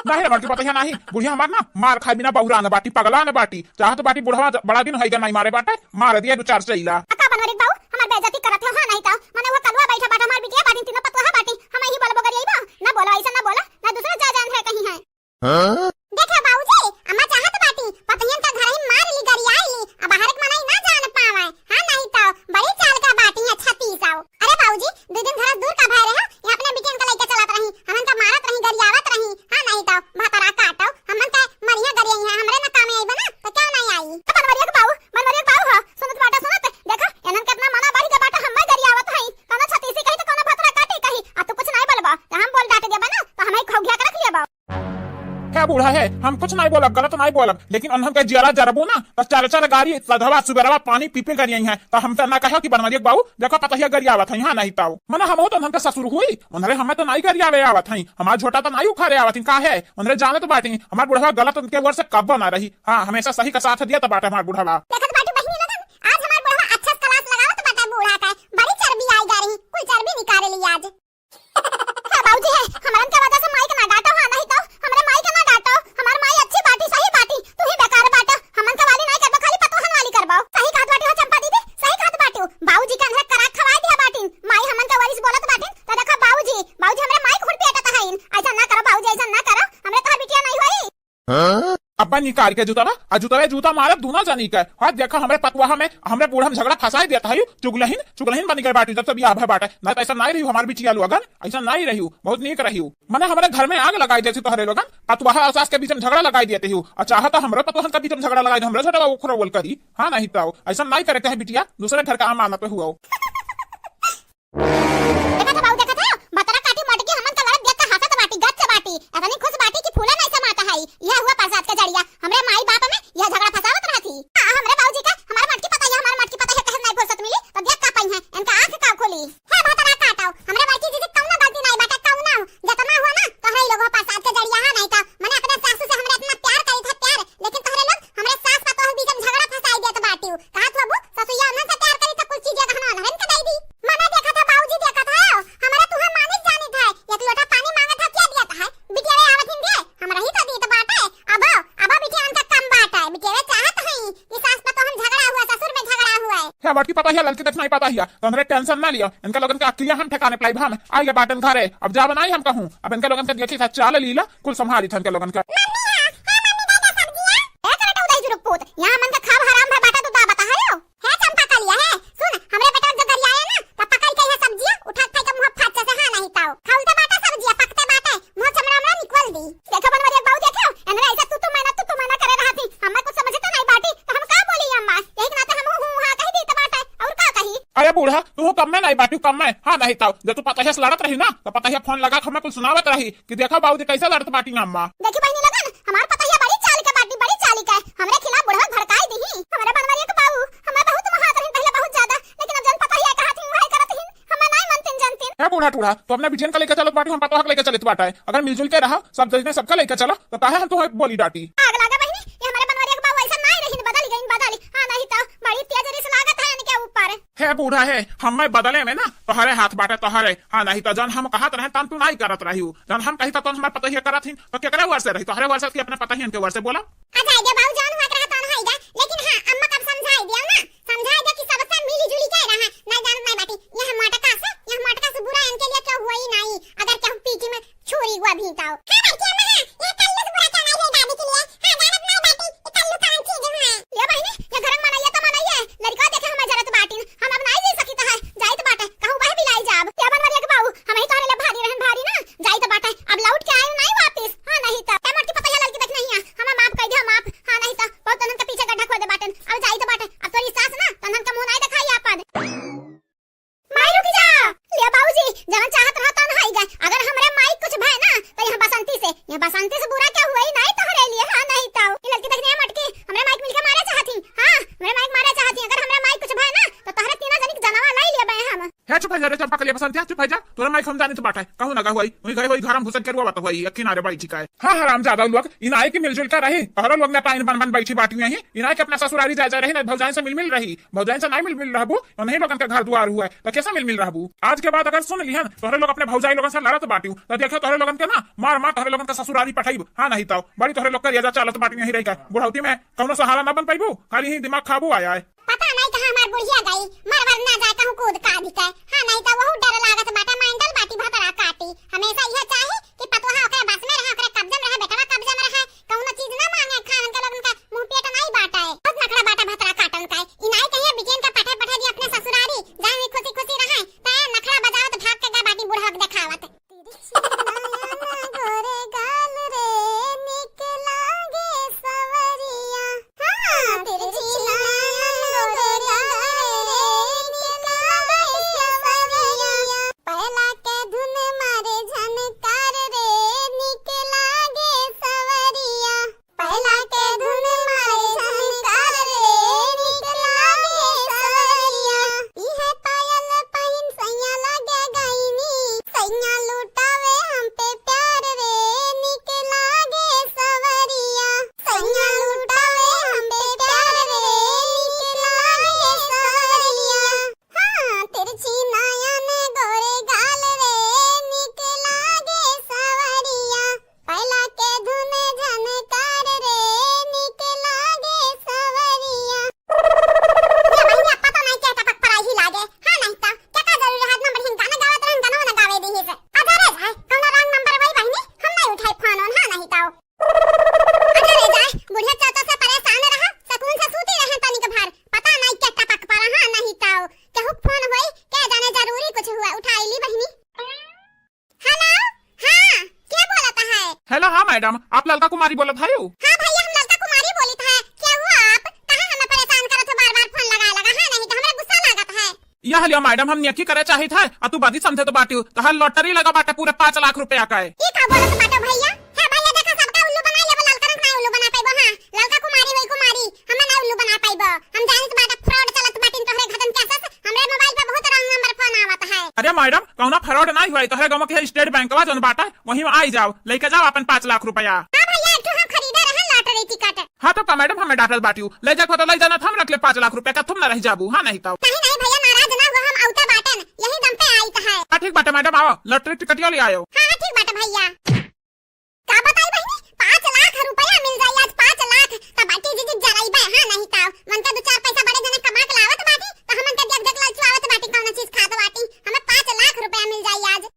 नहीं रे मटकी पतहिया नहीं, बुढ़िया हमार ना मार खाई बिना बहुरा न बाटी, पगला न बाटी, चाहत बाटी बुढ़वा बड़ा दिन होइगा नहीं मारे बाटे, मार दिया दो चार चईला। अका बनवरे बाऊ हमार बेइज्जती करत है। हां नहीं तो मने वो कलवा बैठा बाटा हमार बिटिया बाटी तीनों पतवा बाटी, हम ही बोलबो गरियाई बा ना, बोलो ऐसा ना बोला ना दूसरा जा जान है कहीं है। देखा बाऊजी अम्मा चाहत बाटी पतहियन का घर ही मार ली गरियाई ली, अब बाहर के मनाई ना जान पावे। हां नहीं तो बड़ी चाल का बाटी है 36 आओ। अरे बाऊजी दो दिन घर दूर का भाई रहा, ये अपने बिटियन का लेके चलत रही, हमन का मारत रही गरियावत रही। हां नहीं तो भातरा काटो हमन का मरिया गरियाई है, हमरे ना काम आई बना तो क्यों नहीं आई। तो बनवरिया के बाऊ हो सुनत बाटा सुनत, देखा एनन के अपना मना बाड़ी के बाटा हम गरियावत हई, कोनो 36 कही तो कोनो भातरा काटी कही, आ तू कुछ नहीं बोलबा तो हम बोल डाट देबा ना तो हमें खौगिया के रख लिया बा। क्या बूढ़ा है हम कुछ नहीं बोलब, गलत नहीं बोलब, लेकिन उन्हन के जरा जरबू ना तो चार चार गाड़ी सधवा सुबेरवा पानी पीपे गरियाई है, तो हम तो ना कहा कि बनवरिया बाऊ देखो पतहिया गरियावत हई। हां नहीं तो मने हम तो उन्हन के ससुर हुई, उन्हरे हमें तो नहीं गरियावे आवत हई, हमार झोटा तो नहीं उखाड़े आवत हई, का है उन्हरे जाने तो बाटी हमार बुढ़वा गलत उनके वर से कब ना रही। हां हमेशा सही का साथ दिया तो बाटे हमार बुढ़वा। देखत बाटी बहिनी लगन आज हमार बुढ़वा अच्छा क्लास लगावत बाटा बूढ़ा का, बड़ी चर्बी आई जा रही, कुल चर्बी निकाले ली आज। हां बाऊजी है हमरन के वजह से माई के ना डांटो। हां नहीं तो हमरे माई के ना डांटो, हमार माई अच्छी बाटी सही बाटी, तू ही बेकार बाटा, हमन का वाली नहीं करबो खाली पतोहन वाली करबो। सही कहत बाटी हो चंपा दीदी, सही कहत बाटी बाऊजी का अंदर करा खवा दिया बाटी, माई हमन का वाली बोलत बाटी तो देखा बाऊजी हमरे माई खुद पेटत हईन, ऐसा ना करो बाऊजी, ऐसा ना करो, हमरे तो बिटिया नहीं होई। अब्बा निकाल के जूता जूता मारे दूना जानी का। हाँ देखा हमारे पतवा में हमरे बूढ़ा हम झगड़ा फंसाई देता है, चुगलहीन बन गए बाटी, जब तब यह बाटे ना तो ऐसा नहीं रही हमारे बिटिया लोगन, ऐसा नहीं रही बहुत नीक रही। मैंने हमारे घर में आग लगाई देती तो हरे लोगन पतवा और सास के बीच में झगड़ा लगाई देती हूँ, और चाहता हमारे पतवा के बीच में झगड़ा लगाई हमारे छोटा वो बोल करी। हाँ नहीं तो ऐसा नहीं करते हैं बिटिया, दूसरे घर का आम आना पे हुआ। ऐसा नहीं खुश बाटी की फूला नहीं समाता है, यह हुआ प्रसाद का जड़िया हमरे माई बाप में यह झगड़ा फसावत रहती। हमरे बाबूजी का हमारा मटकी पता है, हमारा मटकी पता है कहे नहीं फुर्सत मिली तो देख का पाई है, इनका आंख का खोली है भातरा काटाओ। हमरे बाटी जी कौन ना गलती नहीं बाटा कौन ना जतना हुआ ना तो है लोगों प्रसाद का जड़िया। हां नहीं तो मैंने अपने सासू से हमरे इतना प्यार करी था प्यार, लेकिन तोहरे लोग हमरे सास पतोह बीच में झगड़ा फसाई देत बाटी। कहा तो बाबू ससुया उन्हन से प्यार करी तो कुछ चीजें कहना उन्हन के दे दी। मैंने देखा था बाबूजी देखा था हमारा तुहा मानिक जानी था, एक लोटा पानी मांगा था क्या दिया था बिटिया आवत हिंदे हमरा ही तो दी तो बाटे। अब बिटिया उनका कम बाटा है, बिटिया चाहत है कि सास पतो हम झगड़ा हुआ ससुर में झगड़ा हुआ है। क्या बाटी पता है लड़की तक नहीं पता है तो हमरे टेंशन ना लियो, इनका लोगन का अक्लिया हम ठिकाने पलाई भाम आइए बाटन घरे अब जा बनाई हम कहूं, अब इनका लोगन का देखी था चाल लीला कुल संभाली था इनका लोगन का। यहां मन का खाब हराम है बाटा तो दा बता है चंपा का लिया है। सुन हमरे बेटा जो गरिया है ना ए बूढ़ा तू कम में नहीं बाटी कम में हाँ नहीं ताऊ जब तू पता से लड़त रही ना तो पता है फोन लगा हमें कुछ सुनावत रही कि देखा बाबूजी कैसे लड़त बाटी अम्मा। देखी बहनी लगन हमार पता है बड़ी चाल का बाटी बड़ी चाली का हमरे खिलाफ बुढ़वा भड़काई दी हमारे बनवारिया के बाबू हमें बहुत महात रही पहले बहुत ज्यादा लेकिन अब जन पता है कहा थी वही करत ही हमें नहीं मनतिन जानतिन। है बूढ़ा टूढ़ा तो अपने बिजन का लेकर चलत बाटी हम पता लेकर चलत बाटा है अगर मिलजुल के रहा सब जने सबका लेकर चला तो काहे हम तुम्हें बोली डाटी। आग लगा बहनी ये हमारे बनवारिया के बाबू ऐसा नहीं रही बदली हां नहीं तो बड़ी तेज रिस लागत है इनके ऊपर। है बूढ़ा है हम बदले में ना तोहरे हाथ बाटे तोहरे हाँ नहीं तो जन हम कहत रहे तन तू नहीं करत रही जन हम कही तो हमारे पता ही करत ही तो केकरा वर्ष से रही तोहरे वर्ष की अपने पता ही इनके वर्ष से बोला। अच्छा आइडिया बाबू जान हुआ करत न हाइगा लेकिन हां अम्मा कब समझाई दिया ना समझाई दे कि सबसे मिली जुली के रहा नहीं जान नहीं बाटी यह मटका से बुरा इनके लिए क्या हुआ ही नहीं अगर क्या पीठी में छुरी हुआ भी ताओ। हां बाटी अम्मा ये कल्लू से बुरा क्या नहीं है दादी के लिए हां जानत नहीं बाटी ये कल्लू कौन चीज है ले बहनी ये घर में मनाइए तो मनाइए लड़का देखे हम जरूरत बाटी हम अब नहीं जी सकी तो है जाई तो बाटे कहूं वह भी लाई जाब क्या बनवारिया के बाबू हम ही तोरे ले भारी रहन भारी ना जाई तो बाटे अब लौट के आए नहीं वापस हां नहीं तो ए मोटी पता है लड़की देख नहीं है हम माफ कर दे माफ हां नहीं तो बहुत तनन के पीछे गड्ढा खोद दे बाटन अब जाई तो बाटे अब तोरी सास ना तनन का मुंह नहीं दिखाई आपन माई रुक जा ले बाबूजी जवन चाहत रहा तन हाई गए अगर हमरे माई कुछ भय ना तो यहां बसंती से बुरा क्या हुआ ही नहीं तोहरे लिए हां नहीं तो ये लड़की देखने मटकी हमरे माई मिलके मारे चाहती हां हमरे माई मारे चाहती अगर हमरे माई कुछ भय ना तो तोहरे तीना जनी जनावा लाई ले बे हम है चुप है चंपा के लिए बसंत चुप है जा तोरा माइक हम जाने तो बाटा है कहूं ना हुई वही गए वही घर में घुसन के रुआ बात हुई किनारे बैठी का है हां हराम ज्यादा लोग इनाई के मिलजुल कर रही और लोग ने टाइन बन बैठी बाटी नहीं इनाई के अपना ससुरारी जा रही ना भौजाई से मिल रही भौजाई से नहीं मिल रहबू और नहीं लोगन के घर दुआर हुआ है तो कैसे मिल रहबू आज के बाद अगर सुन लिहन तोहरे लोग अपने भौजाई लोगन से लड़त बाटी तो देखो तोहरे लोगन के ना मार मार तोहरे लोगन के ससुरारी पठाई हां नहीं तो बड़ी तोहरे लोग का चलत बाटी नहीं रही का बुढ़ौती में कौनो सहारा ना बन पाइबू खाली ही दिमाग खाबू आया है पता नहीं कहां हमार बुढ़िया गई मरवर ना जाए कहूं कूद का दी के हां नहीं तो वहु डर लागत बाटा मांडल बाटी भतरा काटी हमेशा यह चाहे कि पतोहा ओकरे बस में रहे ओकरे कब्जे में रहे बेटवा कब्जे में रहे कौनो चीज ना मांगे खान के लोगन का मुंह पेट नहीं बाटा है बहुत नखरा बाटा भतरा काटन का इनाई कहिए बिकेन का पठा पठा दी अपने ससुरारी जाने खुशी खुशी रहे ता नखरा बजावत भाग के बाटी बुढ़हक देखावत गोरे गाल रे निकला गे सवरिया हां तेरे जीना गोरे गाल रे निकला गे सवरिया पहला के धुन मारे झनकार रे निकला गे सवरिया पहला के धुन मारे झनकार रे निकला गे सवरिया इहे पायल पहिन सैया लगे गईनी सैया लुटावे हम पे प्यार रे निकला गे सवरिया सैया लुटावे हम पे प्यार रे निकला गे सवरिया हां तिरछी नयन गोरे गाल रे निकला गे सवरिया पहला के धुन झनकार रे निकला गे सवरिया ये भैया पता नहीं क्या टपक पराई ही लागे हां नहीं तो क्या का जरूरी हाथ नंबर हिन गाना गावत रहन गाना ना गावे दी से अरे जाए कौन रंग नंबर वही बहनी हम नहीं उठाई फोन ऑन हां नहीं तो अरे जाए बुढ़िया चाचा से परेशान रहा सुकून से सूती रहे तनी के भार पता नहीं क्या टपक पड़ा हां नहीं तो कहू फोन होई क्या जाने जरूरी कुछ हुआ उठाई ली बहनी हेलो हां क्या बोलता है हेलो हाँ मैडम आप ललका कुमारी बोलत है हां भैया हम ललका कुमारी बोलित है क्या हुआ आप कहां हमें परेशान करत हो बार-बार फोन लगा हां नहीं तो हमरा गुस्सा लागत है यह लियो मैडम हम नेकी करे चाहिए था और तू बादी समझे तो बाटी तो हर लॉटरी लगा बाटे पूरे 5 लाख रुपया का है ये का बोलत बाटा भैया है भैया देखा सबका उल्लू बना लेबो ललका ना उल्लू बना पाइबो हां ललका कुमारी होई कुमारी हम ना उल्लू बना पाइबो हम जानित बाटा फ्रॉड चलत बाटिन तोहरे घटन कैसे हमरे मोबाइल पे बहुत रंग नंबर फोन आवत है अरे मैडम कौना फ्रॉड नहीं हुआ तोहरे गांव के स्टेट बैंकवा जन बाटा वहीं आई जाओ लेके जाओ अपन 5 लाख रुपया हां भैया एक हम खरीदे रहे लॉटरी टिकट हाँ तो का मैडम हमें डाटल बाटी ले जा तो ले जाना हम रख ले 5 लाख रुपया का तुम ना रह जाबू हाँ नहीं तो नहीं भैया नाराज ना हो हम औता बाटन यही दम पे आई त है ठीक बाटे मैडम आओ लॉटरी टिकटिया ले आयो हां ठीक बाटा भैया का बताई बहनी 5 लाख रुपया मिल जाई आज 5 लाख त बाटी जी जराई बे हां नहीं तो मन के 2-4 पैसा बड़े जने कमा के लावत बाटी तो हमन के देख लावत बाटी कौन चीज खात बाटी हमें 5 लाख रुपया मिल जाई आज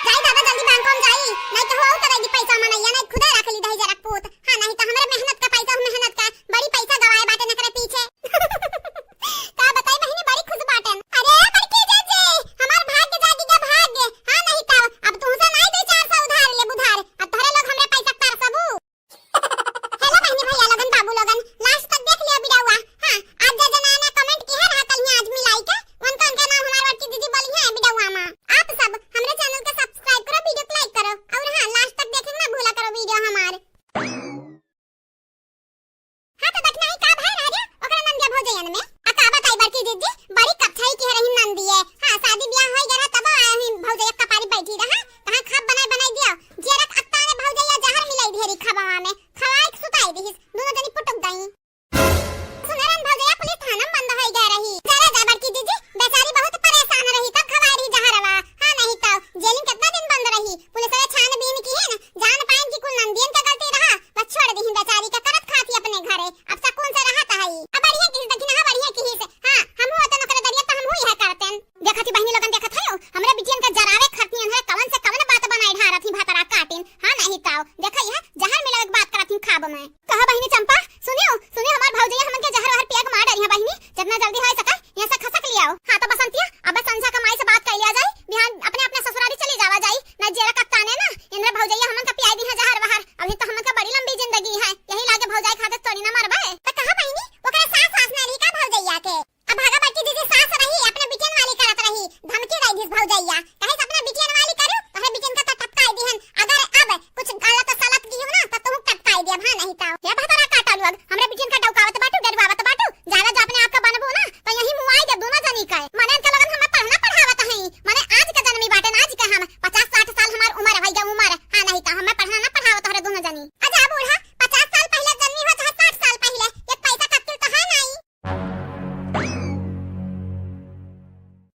जाई दादा जल्दी बैंक में जाई नहीं तो हो करेगी पैसा मनैया नहीं खुदे रख ली दही जरा पूत हां नहीं तो हमरे मेहनत का पैसा मेहनत का बड़ी पैसा गवाए बाटे न करे पीछे का बताई बहनी बड़ी खुश बाटन अरे बड़की जे हमार भाग्य जागी के भाग्य हां नहीं तो अब तुमसे नहीं दे 400 उधार ले बुधार अब तोरे लोग हमरे पैसा कर सबू हेलो बहनी भैया लगन बाबू लगन लास्ट तक देख लियो बिडावा हां आज जे जना ने कमेंट किया रहा कल आज मिलाई के करते हैं। देखा थी बहनी लोगन, देखा था हमरा बिटियन का जरावे खरती है कवन से कवन बात बनाई ढारा थी भातरा काटिन। हां नहीं ताओ देखा यह जहर मिला के बात करती खाब में। कहा बहनी चंपा सुनियो हमार भौजैया हमन के जहर हर पिया के मार डरी है बहनी, जितना जल्दी हो सके यहां से खसक लियाओ। हां तो बसंतिया अब संझा का माई से बात कर लिया जाए, बिहान अपने अपने ससुराली चली जावा जाई ना जेरा कप्ताने ना इंद्र भौजैया हमन का पियाई दी है जहर बहर। अभी तो हमन का बड़ी लंबी जिंदगी है, यही लागे भौजाई खाते तोड़ी ना मरबे। तो कहा बहनी ओकरा सास ना रही का भौजैया के अब भागा बाटी दीदी सास रही अपने बिटियन वाली करत रही, धमकी दई दिस भौजैया कहे अपने बिटियन वाली करू तो है बिटियन का तो टपकाई दिहन। अगर अब कुछ गलत सलत की हो ना तो तुम टपकाई दे। हां नहीं ताओ ये भातरा काटा लोग हमरे बिटियन का डौकावत बाटू डरवावत बाटू ज्यादा जो अपने आप का बनबो ना तो यही मुआई दे दोनों जनी का। माने के लगन हम पढ़ना पढ़ावत हई, माने आज का जन्मी बाटे आज के हम 50-60 साल हमार उम्र है जा उम्र। हां नहीं ता हम पढ़ना ना पढ़ावत हरे दोनों जनी। अच्छा बूढ़ा 50 साल पहले जन्मी हो चाहे 60 साल पहले एक पैसा कत्तल तो है नहीं।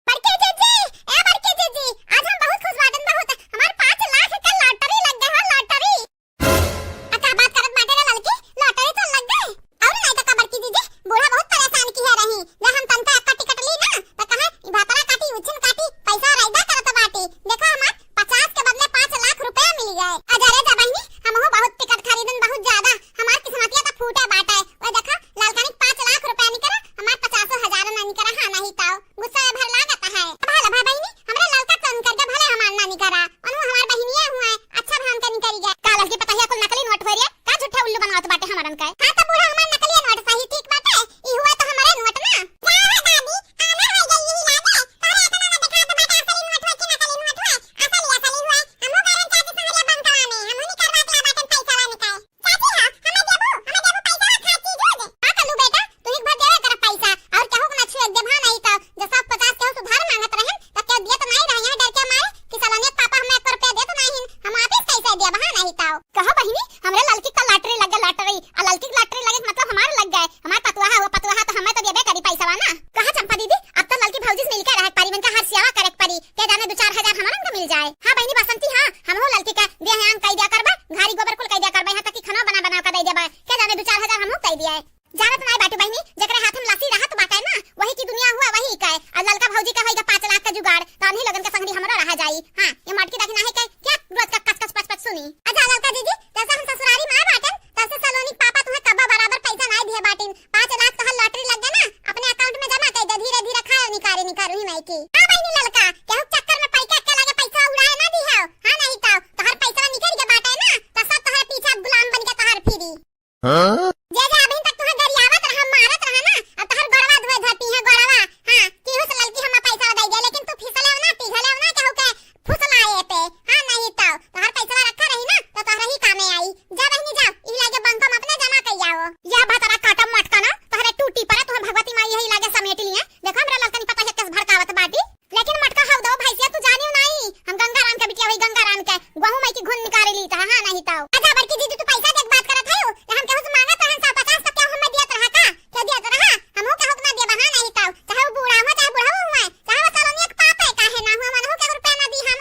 बड़के जीजी आज हम बहुत खुश बाटन बहुत हमार 5 लाख का लॉटरी लग गए हो लॉटरी। अका बात करत बाटे रे लड़की लॉटरी तो लग गए और नहीं तो का बड़की जीजी बूढ़ा बहुत परेशान की है रही जब हम तनका का टिकट ली ना तो कहा ई भातरा काटी उछन काटी पैसा रायदा करत बाटी। देखो हमार 50 के बदले 5 लाख रुपए मिल गए। अजरे जा बहनी हम हो बहुत टिकट खरीदन बहुत ज्यादा हमार किस्मतिया तो फूटा बाटा है। ओ देखो लालकानी 5 लाख रुपए निकरा हमार 50,000 ना निकरा। हां नहीं ताओ गुस्सा भर लागत है। भला भा बहनी हमरा लड़का तन कर दे भले हमार ना निकरा अनु हमार बहनिया हुआ अच्छा भान का निकरी गया काल की पता है कुल नकली नोट हो रे का झूठा उल्लू बनावत बाटे हमारन का। हां तो बूढ़ा हमार नकली नोट सही ठीक बाटे ई हुआ तो हमारे नोट ना जा दादी आना हो गई यही लागे तोरे इतना ना देखा तो बाटे असली नोट हो कि नकली नोट हो असली हुआ हमहु कारण चाची समरिया बंद कराने हमहु नहीं करवा के बाटे पैसा ला निकाल चाची हां हमें देबो पैसा खाची जो दे का कलू बेटा तू एक भर देवे कर पैसा और कहू ना छुए दे भा नहीं तो जो सब 50 के सुधार मांगत रहन तो क्या दिया तो नहीं रहे डर के मारे कि सलाने पापा हमें 1 रुपया दे तो नहीं हम आपस कैसे दे बहा नहीं ताओ। कहा बहिनी हमरे लड़की का लॉटरी लग गया लॉटरी आ लड़की की लॉटरी लगे मतलब हमारे लग गए हमार पतवा है वो पतवा तो हमें तो देबे करी पैसा ना। कहा चंपा दीदी अब तो लड़की भौजी मिल के रह पारी मन का हर सेवा करे परी के जाने 2-4 हजार हमारन को मिल जाए। हां बहिनी बसंती हां हम हो लड़की का देहान कई दिया करबा घारी गोबर कुल कई दिया करबा यहां तक कि खाना बना के दे देबा के जाने 2-4 हजार हमहु कई दिया। जानत नहीं बाटू बहिनी जकरे हाथ में लाठी रहत बाटे ना वही की दुनिया हुआ वही का और लड़का भौजी का होइगा 5 लाख का जुगाड़ तो अन्ही लगन के संगरी हमरा रह जाई। हां ये मटकी देखना है क्या रोज का कच पच सुनी। अच्छा लड़का दीदी जैसा हम ससुरारी मां बाटन तैसे सलोनी पापा तुम्हें कब्बा बराबर पैसा नहीं दिए बाटिन 5 लाख तो लॉटरी लग गया ना अपने अकाउंट में जमा कर दे धीरे धीरे खाओ निकारू ही नहीं की। हां बहिनी लड़का केहू चक्कर में पैसा के लगे पैसा उड़ाए ना दी हो। हां नहीं तो तोहर पैसा निकल के बाटे ना तो सब तोहर पीछे गुलाम बन के तोहर फिरी। हां जे अभी तक तुहे गरियावत रहा मारत रहा ना अब तोहर गड़वा धोए धरती है गड़वा। हां केहू से लड़की हम पैसा दे दे लेकिन तू फिसले ना पिघले ना कहू के फुसलाए पे। हां नहीं तो तोहर पैसा रखा रही ना तो तोहर ही कामे आई। जा बहनी जा ई लागे बंकम अपने जमा कर जाओ या भातरा काटा मटका ना तोहरे टूटी पड़े तोहर भगवती माई यही लागे समेट लिए। देखो हमरा लड़का नहीं पता है किस भड़कावत बाटी लेकिन मटका हव दो भैंसिया तू जानियो नहीं हम गंगाराम के बिटिया वही गंगाराम के गहू माई की घुन निकाल ली था। हां नहीं तो अच्छा बड़की दीदी तू पैसा देख बात करत है हम केहू से मांगत रहन 150 तक क्या हमें दियत रहा का क्या दियत रहा हमहु कहू ना दे बहा नहीं तो चाहे वो बूढ़ा हो चाहे बूढ़ा हुआ चाहे वो सलोनी एक पाप है काहे ना हुआ मनहु के रुपया ना दी हम।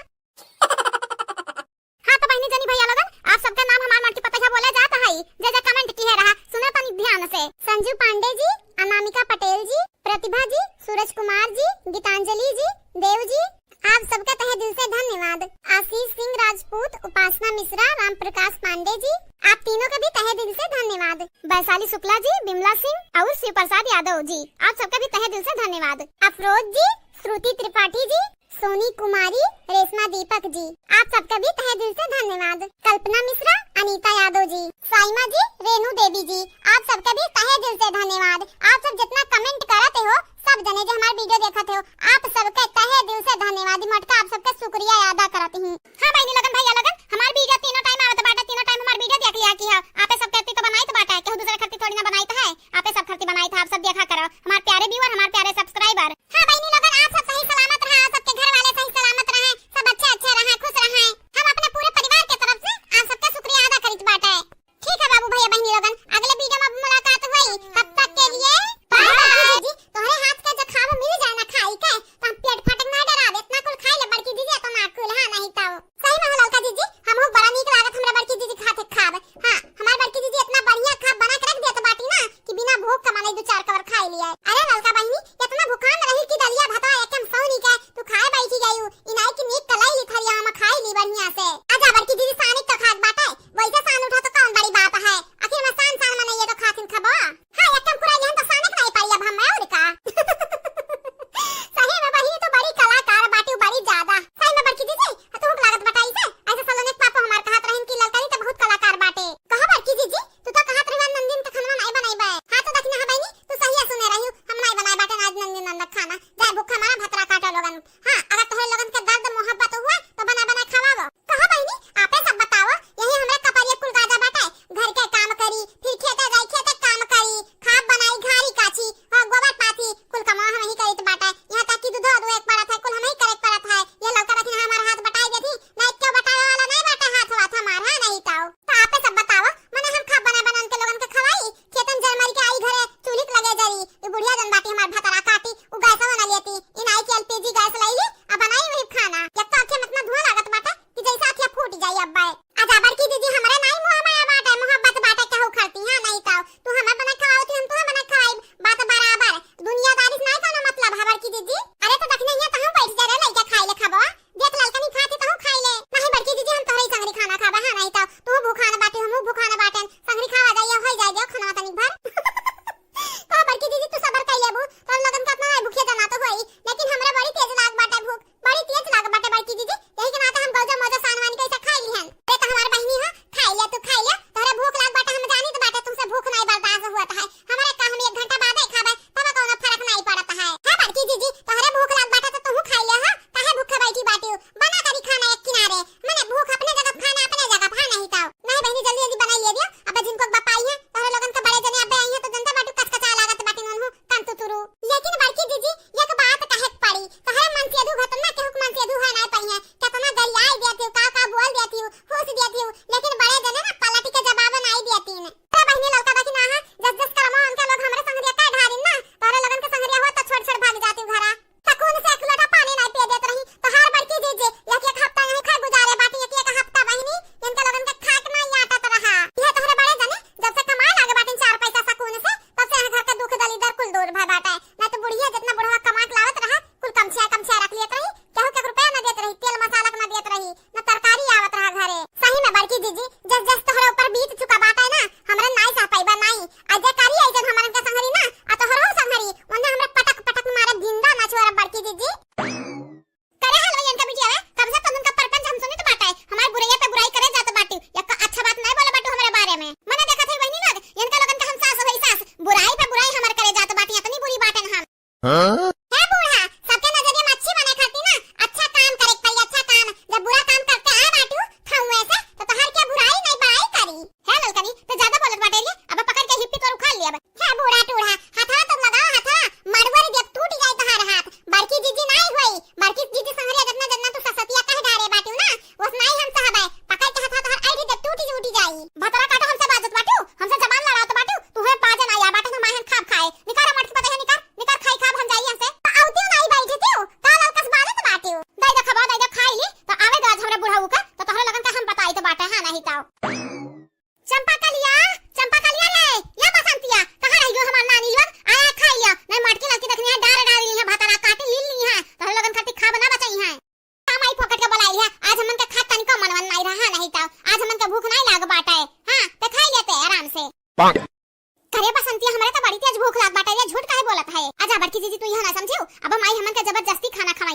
हां तो बहनी जनी भैया लोगन आप सबका नाम हमार मटकी पता है बोला जाता है जे कमेंट की है रहा सुनो तनी ध्यान से। संजू पांडे जी, अनामिका पटेल जी, प्रतिभा जी, सूरज कुमार जी, गीतांजलि जी, देव जी आप सबका तहे दिल से धन्यवाद। आशीष सिंह राजपूत, उपासना मिश्रा, राम प्रकाश पांडे जी आप तीनों का भी तहे दिल से धन्यवाद। वैशाली शुक्ला जी, बिमला सिंह और शिव प्रसाद यादव जी आप सबका भी तहे दिल से धन्यवाद। अफरोज जी, श्रुति त्रिपाठी जी, सोनी कुमारी, रेशमा दीपक जी आप सबका भी तहे दिल से धन्यवाद। कल्पना मिश्रा, अनीता यादव जी, साइमा जी, रेनू देवी जी आप सबका भी तहे दिल से धन्यवाद। आप सब जितना कमेंट करते हो सब जने जो हमारे वीडियो देखते हो आप सबका तहे दिल से धन्यवाद। मटका आप सबका शुक्रिया अदा करती हूँ। हां बहनी लगन भैया लगन हमारे वीडियो तीनों टाइम आवत बाटा तीनों टाइम हमारे वीडियो देख लिया की है आपे सब कहती तो बनाई तो बाटा केहू दूसरे खर्ती थोड़ी ना बनाई तो है आपे सब खर्ती बनाई था आप सब देखा करो हमारे प्यारे व्यूअर हमारे प्यारे सब्सक्राइबर। हां बहनी लगन आप सब सही सलामत रहे आप सबके घर वाले सही सलामत रहे सब अच्छे रहे खुश रहे हम अपने पूरे परिवार के तरफ से आप सबका शुक्रिया अदा करित बाटा है। ठीक है बाबू भैया बहनी लगन अगले वीडियो में मुलाकात हुई तब तक के लिए बाय बाय। जी तोहरे हाथ का जो खावा मिल जाए ना खाई के तो पेट फटक ना डरावे इतना कुल खाई ले बड़की दीदी तो ना कुल। हां नहीं तो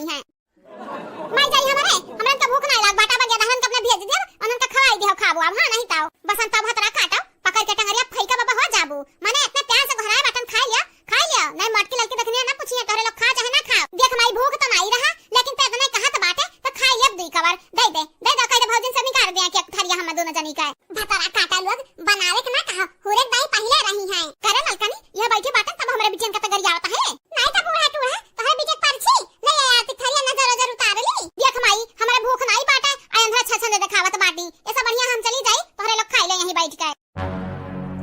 आई हैं। माई जाई हमरे का भूख नहीं लाग बाटा बगे दहन के अपने भेज देब अनन का खवाई देहो खाबो अब हां नहीं ताओ बसंत भतरा काटो पकड़ के टंगरिया फैका बाबा हो जाबू माने इतने प्यार से घराए बाटन खा लिया नहीं मटकी लड़की देखने ना पूछिए तोरे लोग खा चाहे ना खा देख माई भूख तो नहीं रहा लेकिन पे नहीं कहा तो बाटे तो खाई ले दुई कवर दे कह दे भौजिन से निकाल दे के थरिया हम दोनों जनी का भतरा काटा लोग बनावे के ना कहा हुरे दाई पहले रही हैं करे नलकनी यह बैठी बाटन तब हमरे बिचन का तगरिया आवता है नहीं तो बूढ़ा टूढ़ा तोहरे बिचक परछी ले यार ती थरिया ना जरूर उतार ली देख माई हमरे भूख नहीं बाटे अंधा छछन दे दिखावत बाटी ऐसा बढ़िया हम चली जाई तोहरे लोग खाई ले यहीं बैठ के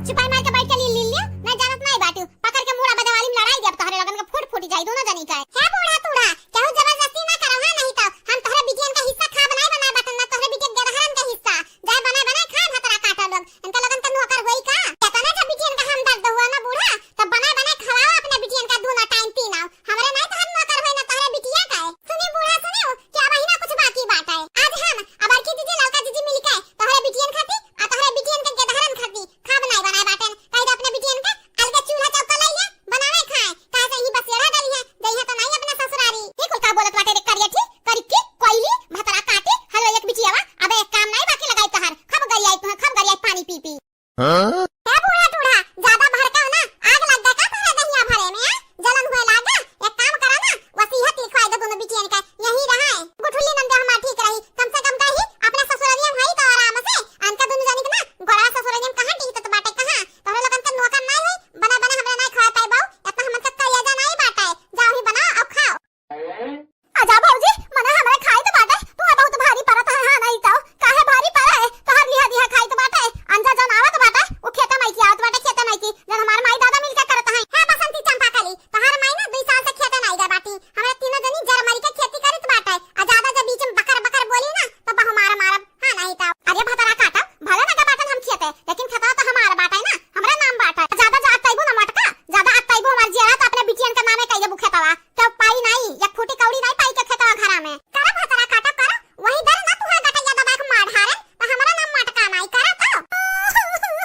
छिपाई मार के बैठ के ली लियो ना जानत नहीं बाटू पकड़ के मुड़ा बदवाली में लड़ाई जब तोहरे लगन के फूट जाई दोनों जनी का है बूढ़ा टूढ़ा केहू जबरदस्ती ना करो हां नहीं तो हम तोहरे बिटियन का हिस्सा खा बनाए बाटन ना तोहरे बिटियन के रहन का हिस्सा जाय बनाए खा भतरा काटा लोग इनका लगन त नौकर होई का कहता ना जब बिटियन का हम दर्द हुआ ना बूढ़ा तब बनाए खवाओ अपने बिटियन का दोनों टाइम पीना हमरे नहीं तो हम नौकर होई ना तोहरे बिटिया का सुनी बूढ़ा सुनियो क्या वही ना कुछ बाकी बात है आज हम अब की दीदी लड़का दीदी मिल के तोहरे बिटियन खाती आ तोहरे बिटियन के गदहरन खाती खा बनाए बाटन कह दे अपने बिटियन का अलग चूल्हा चौका लइए बनावे खाए काहे ही बसेरा डली है जइहा तो नहीं अपने ससुरारी ठीक का बोलत बाटे रे करिया ठीक करी की कोइली भतरा काटे हलो एक बिटियावा अबे एक काम नहीं बाकी लगाई तोहर खब गरियाई पानी पी पी हां है बूढ़ा टूढ़ा ज्यादा भड़का ना आग लग गया का तोहरे दहिया भरे में जलन हुए लागा एक काम करा ना वसीयत लिखवाई दे दोनों बिटियन का यही रहा है गुठुली नंदे हमार ठीक रही कम से कम कही अपने ससुरालिया भाई तो आराम से अनका दोनों जानी के ना गोरा ससुरालिया कहां टिक तो बाटे कहां तोहरे लगन के नौकर नहीं है बना हमरा नहीं खा पाए बाऊ इतना हमन का कहिया नहीं बाटे जाओ ही बनाओ अब खाओ आजा भौजी मने हमरे खाई तो बाटे तू बहुत भारी परत है हां नहीं तो काहे भारी पर है तोहर लिहा खाई तो बाटे अंजा जन आवत बाटे वो खेता माई की आवत बाटे खेता माई की जन हमार माई दादा मिल के करत है हां बसंती चंपा काली तोहर माई ना 2 साल से खेता नहीं गए बाटी हमरे तीनों जनी जरमरी के खेती करत बाटे आ ज्यादा जब बीच में बकर बोली ना तो बहु मारब हां नहीं तो अरे भतरा काटा भले ना का बाटन हम खेते लेकिन खेता तो हमारा बाटा है ना हमरा नाम बाटा ज्यादा जातइबो ना मटका ज्यादा आतइबो हमार जिया तो अपने बिटियन का नामे कहिए बुखेतवा तो पाई नहीं या फूटी कौड़ी नहीं पाई के खेतवा घरा में करा भतरा काटा कर वही दर ना तुहा गटैया दबा के मार हारे तो हमरा नाम मटका नहीं करा तो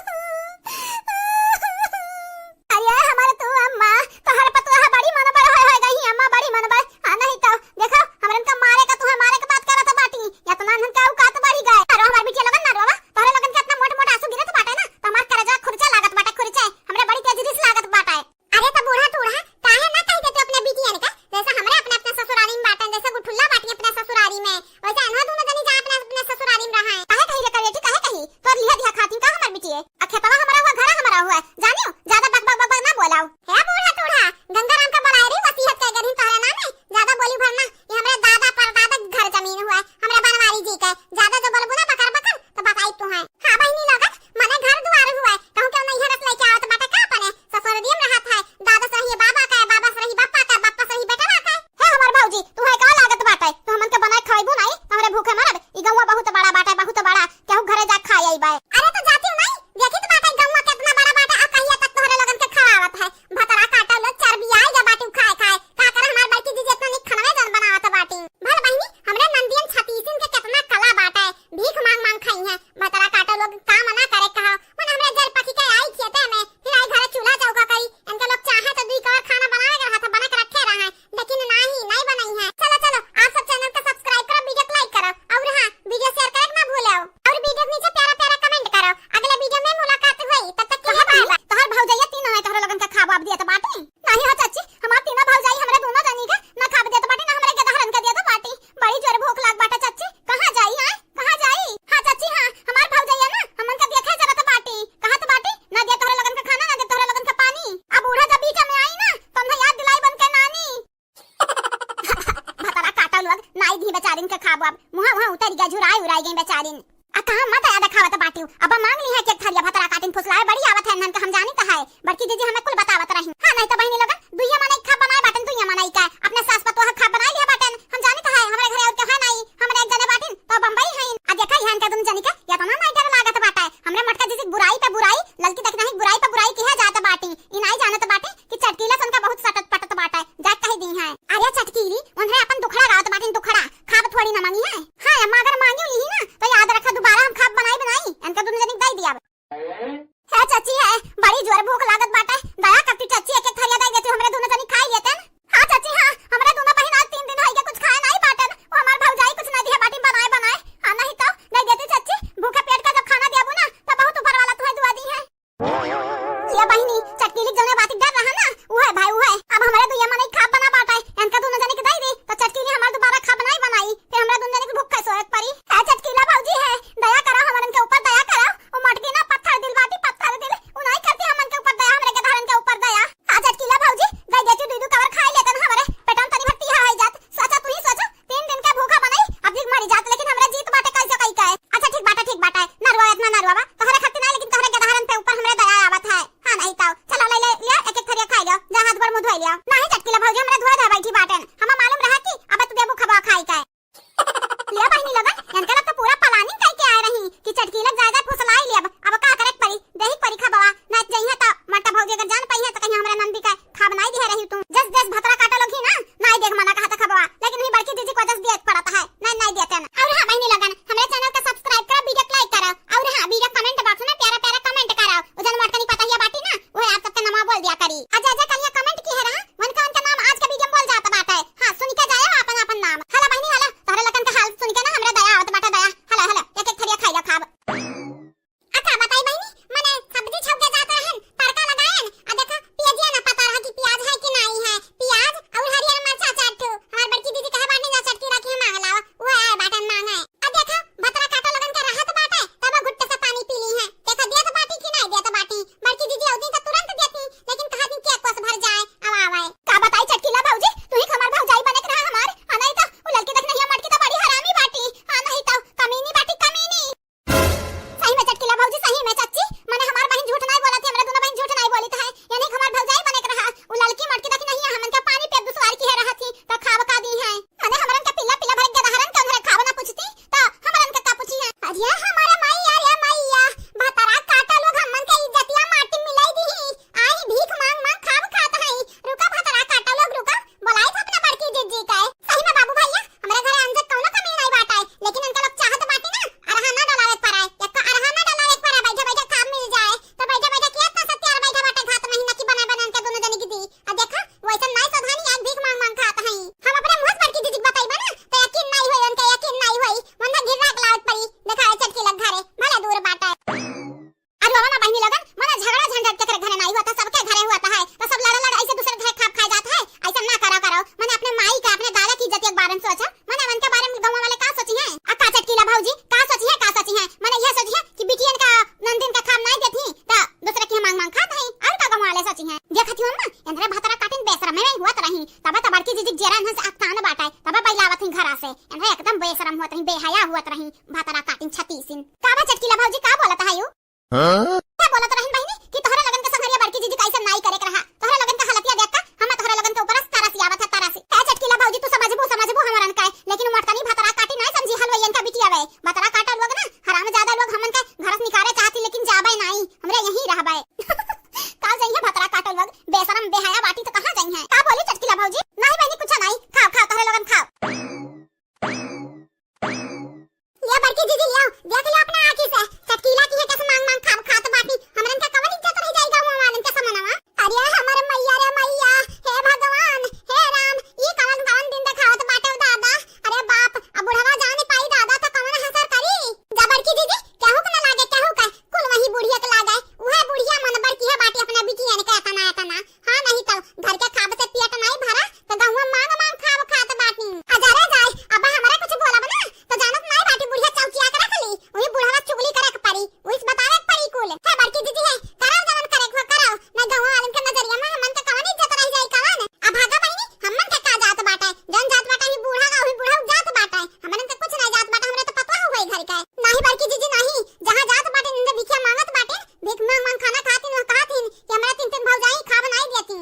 अरे हमारे तू अम्मा तोहर पतवा बड़ी मन बड़ होय गई अम्मा बड़ी मन बड़ हां नहीं तो देखो हमरन का मारे का तुहा मारे के बात करत बाटी या तो नान का औकात बढ़ी गए अरे हमार बिटिया लगन ना रोवा तोहरे लगन के इतना मोट आंसू गिरत बाटे ना तो हमार करजा खुरचा लागत बाटे खुरचा हमरे बड़ी तेज रिस लागत बाटे अरे तो बूढ़ा टूढ़ा काहे ना कह देते अपने बिटियन का जैसा हमरे अपने ससुरारी में बाटन जैसे गुठुल्ला बाटी अपने ससुरारी में वैसे अनहा दोनों जनी जा अपने ससुरारी में रहा है काहे कही रे करेटी काहे कही तो लिहा खाती का हमर बिटिए आ खेतवा हमारा हुआ घर हमारा हुआ जानियो ज्यादा बक ना बोलाओ है बूढ़ा टूढ़ा गंगाराम का बड़ाई वसीयत कह गरी तोहरे नाम है ज्यादा बोली भरना ये हमरे दादा परदादा घर जमीन हुआ हमरे बनवारी जी का ज्यादा जो बोलबो ना बकर तो बताई तू है हां बहिनी लगत मने घर द्वार हुआ कहूं क्यों नहीं हरस लेके आवत बाटे का अपने ससुरदियम रहत है दादा सही बाबा का बाबा सही बापा का बापा सही बेटा का है हमर भौजी तू है का लागत बाटे तो हमन के बनाए खाइबो नहीं हमरे भूखे मरब ई गौवा बहुत बड़ा बाटे बहुत बड़ा केहू घरे जा खाई आई बाय अरे तो जाती नहीं देखी तो बाटे गौवा कितना बड़ा बाटे आ कहिया तक तोहरे लगन के खवावत है भतरा काटा लो चर्बी आई जा बाटी खाए का कर हमार बेटी जी जितना निक खनवे जन बनावत बाटी भल बहिनी हमरे नंदियन छतीसिन के कितना कला बाटे भीख मांग खाई है भतरा काटा लोग काम ना करे कहा मन हमरे जल पकी के आई खेते में फिर आई घरे चूल्हा चौका करी इनके लोग चाहे तो 2 कवर खाना बनावे के हाथ बना के रखे रहा है लेकिन नहीं बनाई है चलो आप सब चैनल को सब्सक्राइब करो वीडियो को लाइक करो और हां वीडियो शेयर करना ना भूलो और वीडियो के नीचे प्यारा कमेंट करो अगले वीडियो में मुलाकात होई तब तक के लिए बाय तोहर भौजाई तीनों है तोहर लगन का खाब आप दिया तो बाटी नहीं हो चाची हमार तीनों भौजाई हमरे दोनों जनी का ना खाब दिया तो बाटी ना हमरे गदहरन का दिया तो बाटी बड़ी जोर भूख लाग बाटा चाची कहां जाई है कहां जाई हां चाची हां हमार भौजाई है ना हमन का देखे जरा तो बाटी कहां तो बाटी ना दिया तोहर लगन का खाना ना दिया तोहर लगन का पानी अब बूढ़ा जब बीच में आई ना तो हम याद दिलाई बन के नानी भतरा काटा लोग नाई धी बेचारिन के खाब अब मुहा उतर गया उड़ाई गई बेचारिन आ कहां मत आदा खावत बाटी अब मांग ली है के थरिया भतरा काटिन फुसलाए बड़ी आवत है नन के हम जानी त है बड़की दीदी हमें कुल बतावत रही हां नहीं तो बहिनी लोगन दुइया मनाई खा बनाए बाटन दुइया मनाई का अपने सास पतोह खा बनाई लिया बाटन हम जानी त है हमरे घरे और के है नहीं हमरे एक जने बाटिन तो बंबई है आ देखा यहां का तुम जानी का या तो ना नहीं डर लागत बाटा है हमरे मटका जैसे बुराई पे बुराई ललकी तक नहीं बुराई पे बुराई की है जात बाटी ई नहीं जानत बाटे कि चटकीला सन का बहुत सटत पटत बाटा है जात कही दी है अरे चटकीली उन्हें अपन दुखड़ा गावत बाटिन दुखड़ा खाब थोड़ी ना मांगी है हां अम्मा अगर मांगी ली ना तो याद रखा दोबारा हम खाब बनाई इनका दोनों जने दई दिया है चाची है बड़ी जोर भूख लागत बाटा दया करती चाची एक थरिया दे देती हमरे दोनों जनी से एनहा एकदम बेशरम होत रही, बेहया होत रही, भातरा काटिन छतीसिन। का बा चटकीला भौजी का बोलत है यू? क्या बोलत रही बहिनी कि तोहरे लगन के संगरिया बड़की जीजी कैसे नाई करे के रहा, तोहरे लगन के हालतिया देख का हम तोहरे लगन के ऊपर तरस आवत है तरस। है चटकीला भौजी तू समझबू हमरन का, लेकिन मटकनी भातरा काटी नहीं समझी हलवैयन का बिटिया वे। भातरा काटा लोग ना हराम ज्यादा लोग हमन के घर से निकाले चाहती, लेकिन जाबे नहीं, हमरे यहीं रहबे। का जाइए भातरा काटा लोग बेशरम बेहया बाटी तो कहां जाई है? का बोली चटकीला भौजी? नहीं बहिनी कुछ नहीं, खाओ खाओ तोहरे लगन खाओ। ये बड़की दीदी लियो, देख लो अपना आंखी से चटकीला की है कैसे मांग मांग खात बाटी, हमरन का कवन इज्जत रह जाएगा गांव वालन के समनवा। अरे हमर मैया रे मैया, हे भगवान हे राम, ये कवन कवन दिन देखावत बाटे दादा। अरे बाप, अब बुढ़वा जाने पाई दादा तो कवन हसर करी। जा बड़की दीदी केहू के ना लागे, केहू का कुल वही बुढ़िया के लागे, उहे बुढ़िया मन बड़की है बाटी अपना बिटिया ने कहता ना हां, नहीं तो घर के खाब से पेट नहीं भरा तो गांव में मांग मांग खात बाटी। अजरे जाए अब हमरा कुछ बोला बना तो जानत नहीं बाटी बुढ़िया चौकिया करे खाली, वही बुढ़वा चुगली करे के पड़ी, उस बतावे के पड़ी कुल। है बड़की दीदी है कराओ जवन करे को कराओ, ना गांव वालन के नजरिया में हमन के कवन इज्जत रह जाई कवन। अब भागा बहिनी हमन के का जात बाटे, जन जात बाटे ही बूढ़ा का ही बूढ़ा जात बाटे, हमन के कुछ नहीं जात बाटे, हमरे तो पता हो गई घर का। नहीं बड़की दीदी नहीं, जहां जात बाटे निंदे भिखिया मांगत बाटे, भीख मांग मांग खाना खाती न कहतीन कि हमरा तीन भौजाई खा बनाई देती।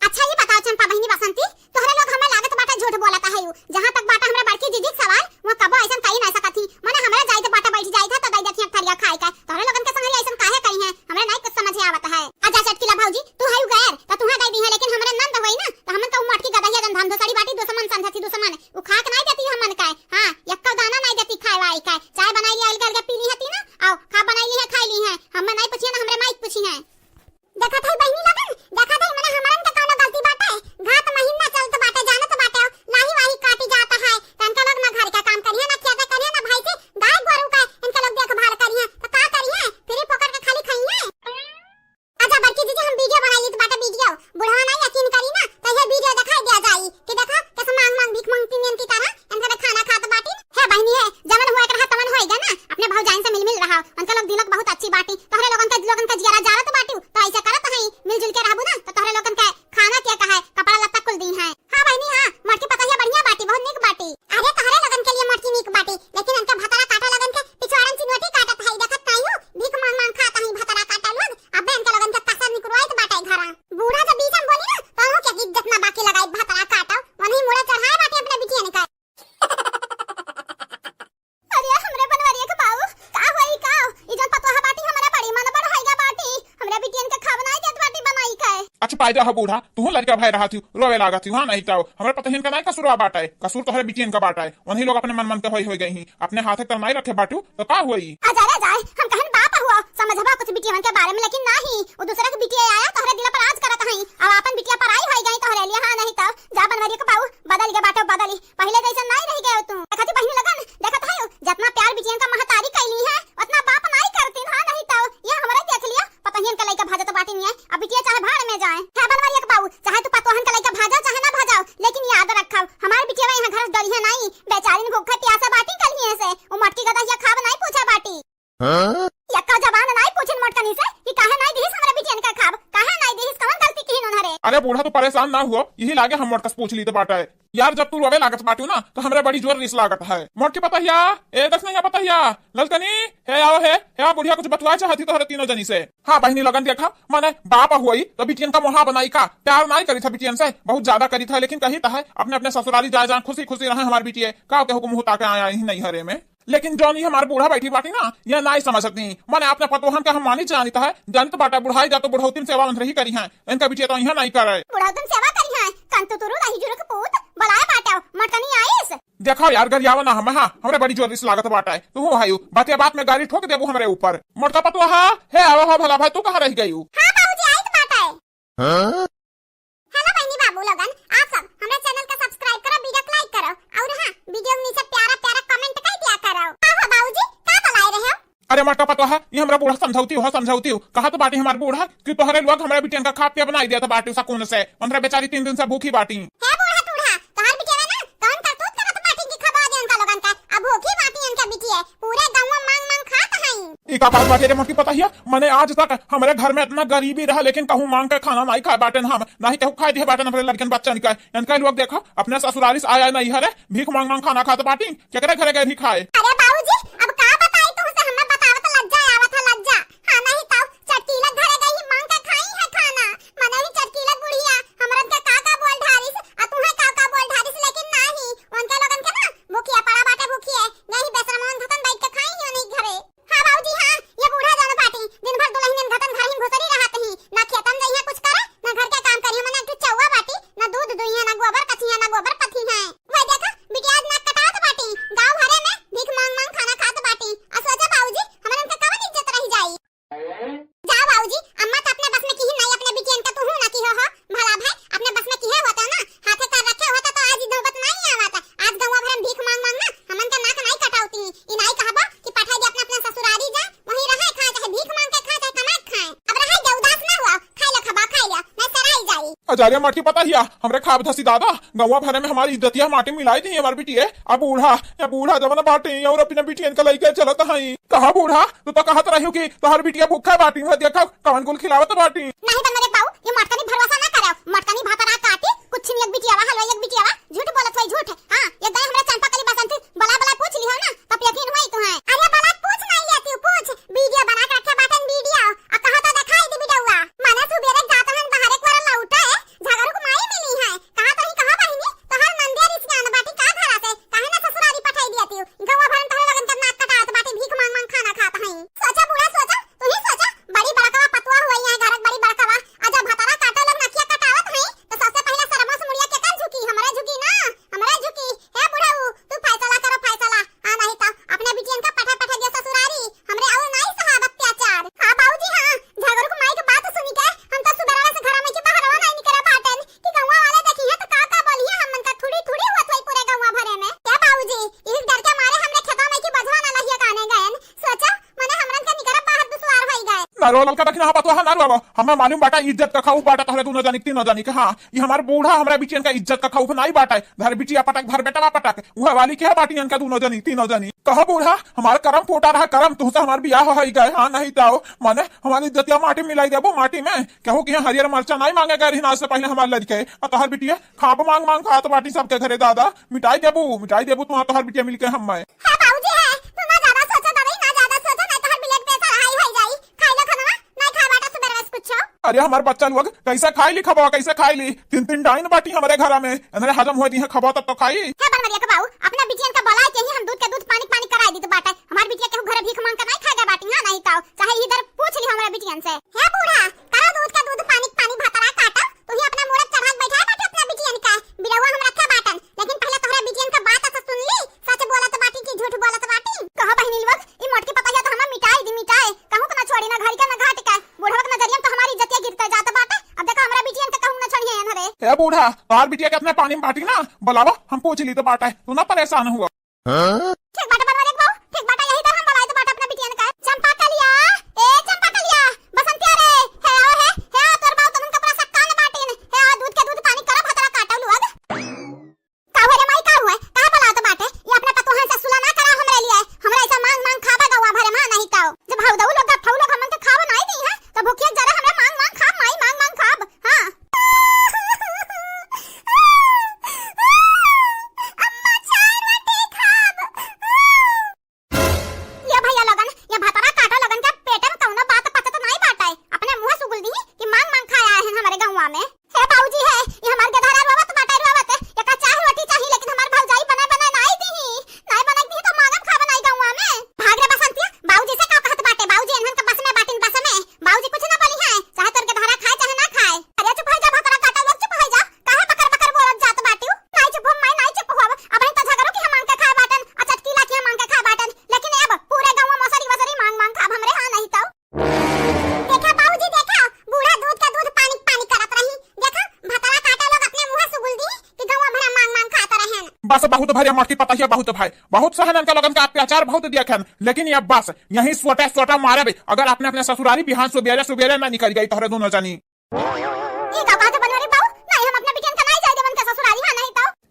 अच्छा ये बताओ चंपा बहिनी बसंती, तोहरे लोग हमें लागत बाटा झूठ बोलता है यू, जहां तक बाटा हमरा बड़की दीदी के सवाल वो कबो ऐसा कही नहीं सकती, माने हमरा जाई तो बाटा बैठ जाई था तो दई देती थरिया खाए का, तोहरे लोगन के संग ऐसा काहे कही है हमरा नहीं कुछ समझ आवत है। आजा चटकीला भौजी तू है गैर तो तुहा दई दी है, लेकिन हमरे नंद होई ना तो हमन तो मटकी गदहिया जन धाम दोसड़ी बाटी दुश्मन समझती, दुश्मन उ खा के नहीं देती हमन का। हां यक्का दाना नहीं देती खाए वाई का, चाय बनाई ली अलग अलग पीली हती ना, आओ खा बनाई ली है खाई ली है, हमन नहीं पूछिए ना हमरे माई पूछी है। देखा था बहिनी लगन, देखा था मने हमरन के कौनो गलती बाटे, घात महीना चलत बाटे जानत बाटे, लाही वाही काटी जाता है, तनका लोग ना घर का काम करिए ना खेत करिए ना भाई से गाय गोरू का इनका लोग देखभाल करिए तो का करिए, फिर पकड़ के खाली खाइए। अच्छा बड़की दीदी हम वीडियो बनाई तो बाटे वीडियो बुढ़वा नहीं यकीन करी ना तो ये वीडियो दिखाई दिया जाई कि देखा कैसे मांग मांग भीख मांगती मेन की तरह इनका खाना खात बाटी। है बहिनी है जमन हुआ कर तमन होएगा ना, अपने भौजाइन से मिल रहा उनका लोग दिलक बहुत अच्छी बाटी, तोहरे लोगन का जियारा जारत बाटी तो ऐसे करत है मिलजुल के रहबू ना तो तोहरे लोगन का खाना क्या कहा है कपड़ा लत्ता कुल दी है। हां बहिनी हां मटकी पता है बढ़िया बाटी बहुत नीक बाटी। अरे तोहरे लोगन के लिए मटकी नीक बाटी, लेकिन उनका भतरा काटा लगन के पिछवाड़न चिनोटी काटत है देखत नहीं हो, भीख मांग मांग खाता है भतरा काटा लोग। अब इनका लगन के कसर निकरवाइत बाटे घरा, बूढ़ा जब बीच में बोली ना तो हो क्या इज्जत ना बाकी लगाई भतरा काटा वही मुड़ा चढ़ाए बाटे अपने बिटिया ने का। अरे हमरे बनवारिया के बाऊ का होई का इज्जत पतोहा बाटी हमरा बड़ी मन बड़ होइगा बाटी, हमरा बिटियन के खा बनाई देत बाटी बनाई का। अच्छा पाई जा बूढ़ा तू लड़का भाई रहा थी रोवे लागा थी, वहां नहीं था हमरा पता हिन का नहीं कसूरवा बाटा है, कसूर तो हरे बिटियन का बाटा है, वही लोग अपने मन मन के होई गई ही अपने हाथ तक नहीं रखे बाटू तो का हुई। अजा रे जाए हम कहन बाप हुआ समझबा कुछ बिटियन के बारे में, लेकिन नहीं वो दूसरे के बिटिया आया तोहरे दिल पर आज करत हई, अब अपन बिटिया पर आई होई गई तोहरे लिए। हां नहीं तो जा बनवारिया के बाऊ बदल के बाटो बदली, पहले जैसा नहीं रह गए तू। देखती बहिनी लगन देखत है जितना प्यार बिटियन का महतारी कैली है उतना बाप नहीं करती। हां नहीं तो ये हमरा देख लिया पता हिन का लइका भाजा तो बाटी नहीं है, अब बिटिया चाहे भाड़ में जाए। है बनवारिया के बाऊ चाहे तू पतोहन का लइका भाजा चाहे ना भाजाओ, लेकिन याद रखो हमार बिटिया यहां घर डरी है नहीं, बेचारी भूखा प्यासा बाटी कलिए से वो मटकी गदहिया खाब नहीं पूछा बाटी। यक्का जवान नहीं पूछन मोटकनी से कि काहे नहीं दिस हमरा बिटियन का खाब, काहे नहीं दिस कौन गलती की उन्हरे। अरे बूढ़ा तो परेशान ना हुआ, यही लागे हम मोटकस पूछ ली तो बाटा है यार, जब तू रोवे लागत बाटू ना तो हमरे बड़ी जोर रिस लागत है। मोटकी पता हिया ए दस नहीं पता हिया ललकनी है आओ है या बुढ़िया कुछ बतवा चाहती तो हरे तीनों जनी से। हाँ बहिनी लगन देखा माने बाप हुई तो बिटियन का मोहा बनाई का प्यार नहीं करी था बिटियन से, बहुत ज्यादा करी था, लेकिन कही था अपने अपने ससुराली जाए जान खुशी खुशी रहे हमारी बिटिया का के हुकुम होता के आया ही नहीं हरे में। लेकिन जौन ये हमारे बूढ़ा बैठी बाटी ना ये नहीं समझ सकती, मैंने अपने पतोहन का हम मानी जानता है जानत बाटा बुढ़ाई जा तो बुढ़ौती सेवा मंत्री ही करी है, इनका बिटिया तो यहाँ नहीं करे बुढ़ौती सेवा करी है कंतु तुरु रही जुरक पूत बलाए बाटा मटनी आईस। देखो यार गरियावा ना हम हां हमरे बड़ी जोर से लागत बाटा है तू हो हायू बाते बात में गाड़ी ठोक देबू हमरे ऊपर। मोटका पतोहा है आओ हो भला भाई तू कहां रह गई। हां बाबूजी आई तो बाटा है। हेलो बहनी बाबू लगन आप सब हमारे चैनल का सब्सक्राइब करो, वीडियो को लाइक करो और हां वीडियो के नीचे प्यारा प्यारा कमेंट कर दिया करो। हां बाबूजी का बलाए रहे हो। अरे मोटका पतोहा ये हमरा बूढ़ा समझौती हो कहा तो बाटी हमारे बूढ़ा कि तोहरे लोग हमरा बिटियन का खा पिया बनाई दिया था बाटी सकून से, हमरा बेचारी 3 दिन से भूखी बाटी। है बूढ़ा टूढ़ा तोहर बिटिया ना कौन करतूत करत बाटी की खबा दे उनका लोगन का, अब भूखी बाटी उनका बिटिया पूरे गांव में मांग मांग खात हई। का बात बाटे रे मोटी पता हिया मैंने आज तक हमारे घर में इतना गरीबी रहा लेकिन कहूँ मांग के खाना नहीं खाए बाटन हम नहीं कहूँ खाए दिए बाटन हमारे लड़कन बच्चा निकाय इनका लोग देखो अपने ससुराली से आया नहीं हरे भीख मांग मांग खाना खाते बाटी केकरे घरे गए नहीं खाए। अरे बाबूजी अब का बताई तुमसे हमें बतावत लज्जा आवत लज्जा। हां नहीं तो चटकीला घरे गई मांग के खाई है खाना मने ही चटकीला बुढ़िया हमरन के काका बोल ढारिस आ तू है काका बोल ढारिस लेकिन नहीं उनके लोगन के ना भूखिया पड़ा बाटे भूखिए नहीं बेशरमन धतन बैठ के खाई ही नहीं घरे। हां बाबूजी हां ये बूढ़ा जान बाटी दिन भर दुल्हन धतन घर ही घुसरी रहत ही ना खेतन जइया कुछ करे ना घर के काम करी मने एक चौवा बाटी ना दूध दुइया ना गोबर कथिया ना गोबर पथी है वह देखा बिटिया ना कटावत बाटी गांव भरे में भीख मांग मांग खाना खात बाटी आ सोचा बाबूजी हमरन के कवन इज्जत रह जाई। जा बाबूजी अम्मा तो अपने बस में की नहीं अपने बिटियन का तू ना की हो भला भाई अपने बस में की है होता ना हाथे कर रखे होता तो आज नौबत नहीं आवता आज गांव भर में भीख मांग मांग ना हमन का नाक नहीं कटावती ई नहीं कहबा कि पठाई दे अपने अपने ससुरारी जा वहीं रहे खाए चाहे भीख मांग के खाए चाहे कमा के खाए अब रहे दे उदास ना हुआ खाई ला खबा खाई ला मैं सराई जाई। अजारिया माटी पता हिया हमरे खाब धसी दादा गवा भरे में हमारी इज्जतिया माटी मिलाई थी हमारी बिटिया अब बूढ़ा जमाना बाटी और अपने बिटियन का लेके चलत हई कहा बूढ़ा तू तो कहत रही कि तोहर बिटिया भूखा बाटी में देखा कवन कुल खिलावत बाटी। नहीं बन मेरे बाऊ ये मटकनी भरोसा ना करे मटकनी भातरा काटी कुछ नहीं एक बिटियावा हलवा एक बिटियावा झूठ बोलत होई झूठ। हां ये गए हमरे चंपाकली बसंत बला बला पूछ ली हो ना तब यकीन होई तू है। अरे बला पूछ नहीं लेती पूछ वीडियो बना के रखे बाटन वीडियो आ कहा तो दिखाई दी बिडौआ माने सुबेरे जात हन बाहर एक बार लौटा है झगड़ को माई मिली है कहा तो ही कहा बहिनी तोहर नंदिया रिस गान बाटी का घरा से काहे ना ससुरारी पठाई दियती गवा भरन तोहर लगन के नाक कटात बाटी भीख मांग मांग खाना खात हई। सोचा बूढ़ा सोचा तू ही सोचा बड़ी बड़कवा पतवा हुई है घरक बड़ी बड़कवा आजा भतारा काटे लोग नकिया कटावत हई तो सबसे पहले शर्मा से मुड़िया के कर झुकी हमरा झुकी ना हमरा झुकी हे बुढ़ाऊ तू फैसला करो फैसला। हां नहीं तो अपने बिटियन का पठा पठा दिया ससुरारी हमरे और नहीं सहाब अत्याचार। हां बाबूजी हां झगड़ को माई के बात सुनी के हम तो सुबेरा से घर में के बाहर नहीं निकले बाटन कि गौवा वाले देखी है तो का बोलिए हमन का थोड़ी थोड़ी होत होई पूरे गौवा भरे में क्या बाबूजी इस डर के मारे हमरे खेतों में की बधवा ना लहिया काने गयन सोचा मने हमरन के निकरा बाहर दुसवार होई गए नारोल का दखना पतो हा नारो हमें मालूम बाटा इज्जत का खाऊ बाटा तोहरे तू न जानी तीन न जानी के हां ये हमार बूढ़ा हमरा बिटियन का इज्जत का खाऊ नहीं बाटा घर बिटिया पटक घर बेटा पटक वह वाली के बाटियन का तू न जानी तीन न जानी कहा बूढ़ा हमार करम फोटा रहा करम तुमसे हमार बियाह होई गए हां नहीं तो माने हमारी इज्जतिया माटी मिलाई देबो माटी में कहू कि हरियर मरचा नहीं मांगे गए ना से पहले हमार लड़के और तोहर बिटिया खाब मांग मांग खात बाटी सबके घरे दादा मिठाई देबू तू तोहर बिटिया मिलके हम मैं। हां बाबूजी है तू ना ज्यादा सोचा दादी ना ज्यादा सोचा नहीं तो हर बिलेट पे हाई होई जाई खाई लो खाना नहीं खा बाटा सुबेरा से पूछो। अरे हमार बच्चा लोग कैसे खाई ली खबा कैसे खाई ली तीन डाइन बाटी हमारे घर में अंदर हजम हो दी है खबा तब तो खाई है बनमरिया के बाऊ अपना बिटियन का बोला के ही हम दूध के दूध पानी पानी कराई दी तो बाटा हमार बिटिया के घर भीख मांग के नहीं खाएगा बाटी हां नहीं तो चाहे इधर पूछ ली हमारे बिटियन से है बूढ़ा करो दूध का दूध पानी पानी भातरा काटा तू ही अपना मोड़क चढ़ा बैठा बाटी अपना बिटियन का बिरवा हम रखा बाटन लेकिन पहले तोहरा बिटियन का बात तो सुन ली सच बोलत बाटी की झूठ बोलत बाटी कहा बहिनी लोग ई मोटकी पता तो हम मिटाई दी मिटाए कहूं तो ना छोड़ी ना घर का ना घाट का बूढ़ा के नजरिया तो हमारी इज्जत गिरता जाता बाटा अब देखा हमारा बिटियन का कहूं ना छोड़ी है हरे ए बूढ़ा तोहर बिटिया के अपने पानी में बाटी ना बुलावा हम पूछ ली तो बाटा है तू ना परेशान हुआ। ठीक बाटा बनवा रे बाऊ ठीक बाटा यही तरह हम बुलाए तो बाटा अपना बिटियन का चंपा कलिया ए चंपा कलिया बसंतिया रे है तोर बाऊ तुमन का पूरा सब कान बाटीन है दूध के दूध पानी करा भतरा काटा लुआग का हो रे माई का हुआ का बुला तो बाटे ये अपने पतोहन से सुला ना करा हमरे लिए हमरा ऐसा मांग मांग खाबा गवा भरे मां नहीं काओ जब हाउ दऊ लोग गफ्फा लोग हमन के खावा नहीं दी है तो भूखिया जरा हमरा मांग मांग खाब माई मांग मांग खाब हां बस बहुत भरिया माटी पता है बहुत भाई बहुत सहन का लगन का अत्याचार बहुत दिया खन लेकिन ये बस यही सोटा मारे भी अगर आपने अपने ससुरारी बिहान सुबेरे ना निकल गई तोहरे दोनों जानी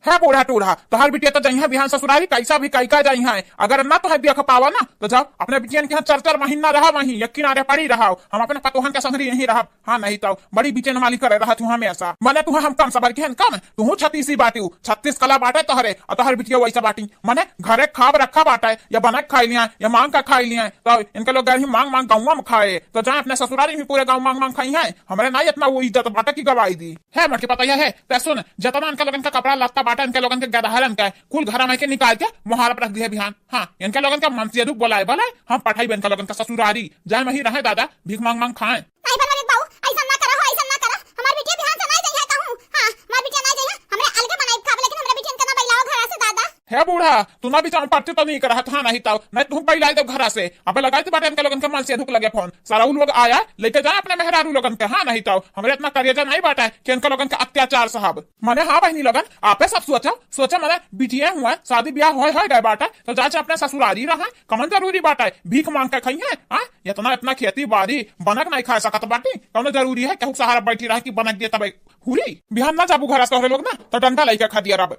है बूढ़ा टूढ़ा तोहर बिटिया तो जइहा बिहान ससुरारी कैसा भी कैका जइहा अगर ना तो है देख पावा ना तो जाओ अपने बिटियन के यहाँ 4-4 महीना रहा वहीं यकीन आरे पड़ी रहा हम अपने पतोहन के संगरी यहीं रहा हाँ नहीं तो बड़ी बिचन वाली करे रहा तू हमेशा मने तू हम कम सबर के कम तू 36 बाटी 36 कला बाटे तोहरे और तोहर बिटिया वैसा बाटी मने घरे खाब रखा बाटा है या बना खाई लिया या मांग का खाई लिया तो इनके लोग गए मांग मांग गाँव में खाए तो जहाँ अपने ससुरारी में पूरे गाँव मांग मांग खाई है हमारे ना इतना वो इज्जत बाटा की गवाही दी है मटके पता है तो सुन जितना इनके लोगन का कपड़ा लत्ता बाटा इनके लोगन के गदहरन का कुल घर में के निकाल के मुहार पर रख दिया बिहान हाँ इनके लोगन का मनसी दुख बोलाए हम पठाई इनके लोगन का ससुरारी जाए वही रहे दादा भीख मांग मांग खाए नहीं बनवाले बाऊ ऐसा ना करो ऐसा ना करो हमार बिटिया बिहान से नहीं जाई है कहूं हां हमार बिटिया नहीं जाई है हमरे अलगे बनाई खाब लेकिन हमरे बिटिया के ना बैलाओ घर से दादा है बूढ़ा तू ना भी चाह पढ़ते तो नहीं करा था नहीं तो नहीं तुम पहले दो घर से अब लगाए थे बाटे इनके लोगन के मन से धुक लगे फोन सारा लोग आया लेके जाए अपने मेहरारू लोगन के हाँ नहीं तो हमारे इतना करियर नहीं बाटा है कि इनके लोगन के अत्याचार साहब मैंने हाँ बहनी लोगन आपे सब सोचा मैंने बिटिया हुआ शादी ब्याह हो गए बाटा तो जाके अपने ससुरारी रहा कमन जरूरी बाटा है भीख मांग के खाई है हाँ इतना खेती बाड़ी बनक नहीं खा सकत बाटी कौन जरूरी है कहूँ सहारा बैठी रहा कि बनक दिए तब हुरी बिहान ना जाबू घर से लोग ना तो डंडा लेके खा दिया रब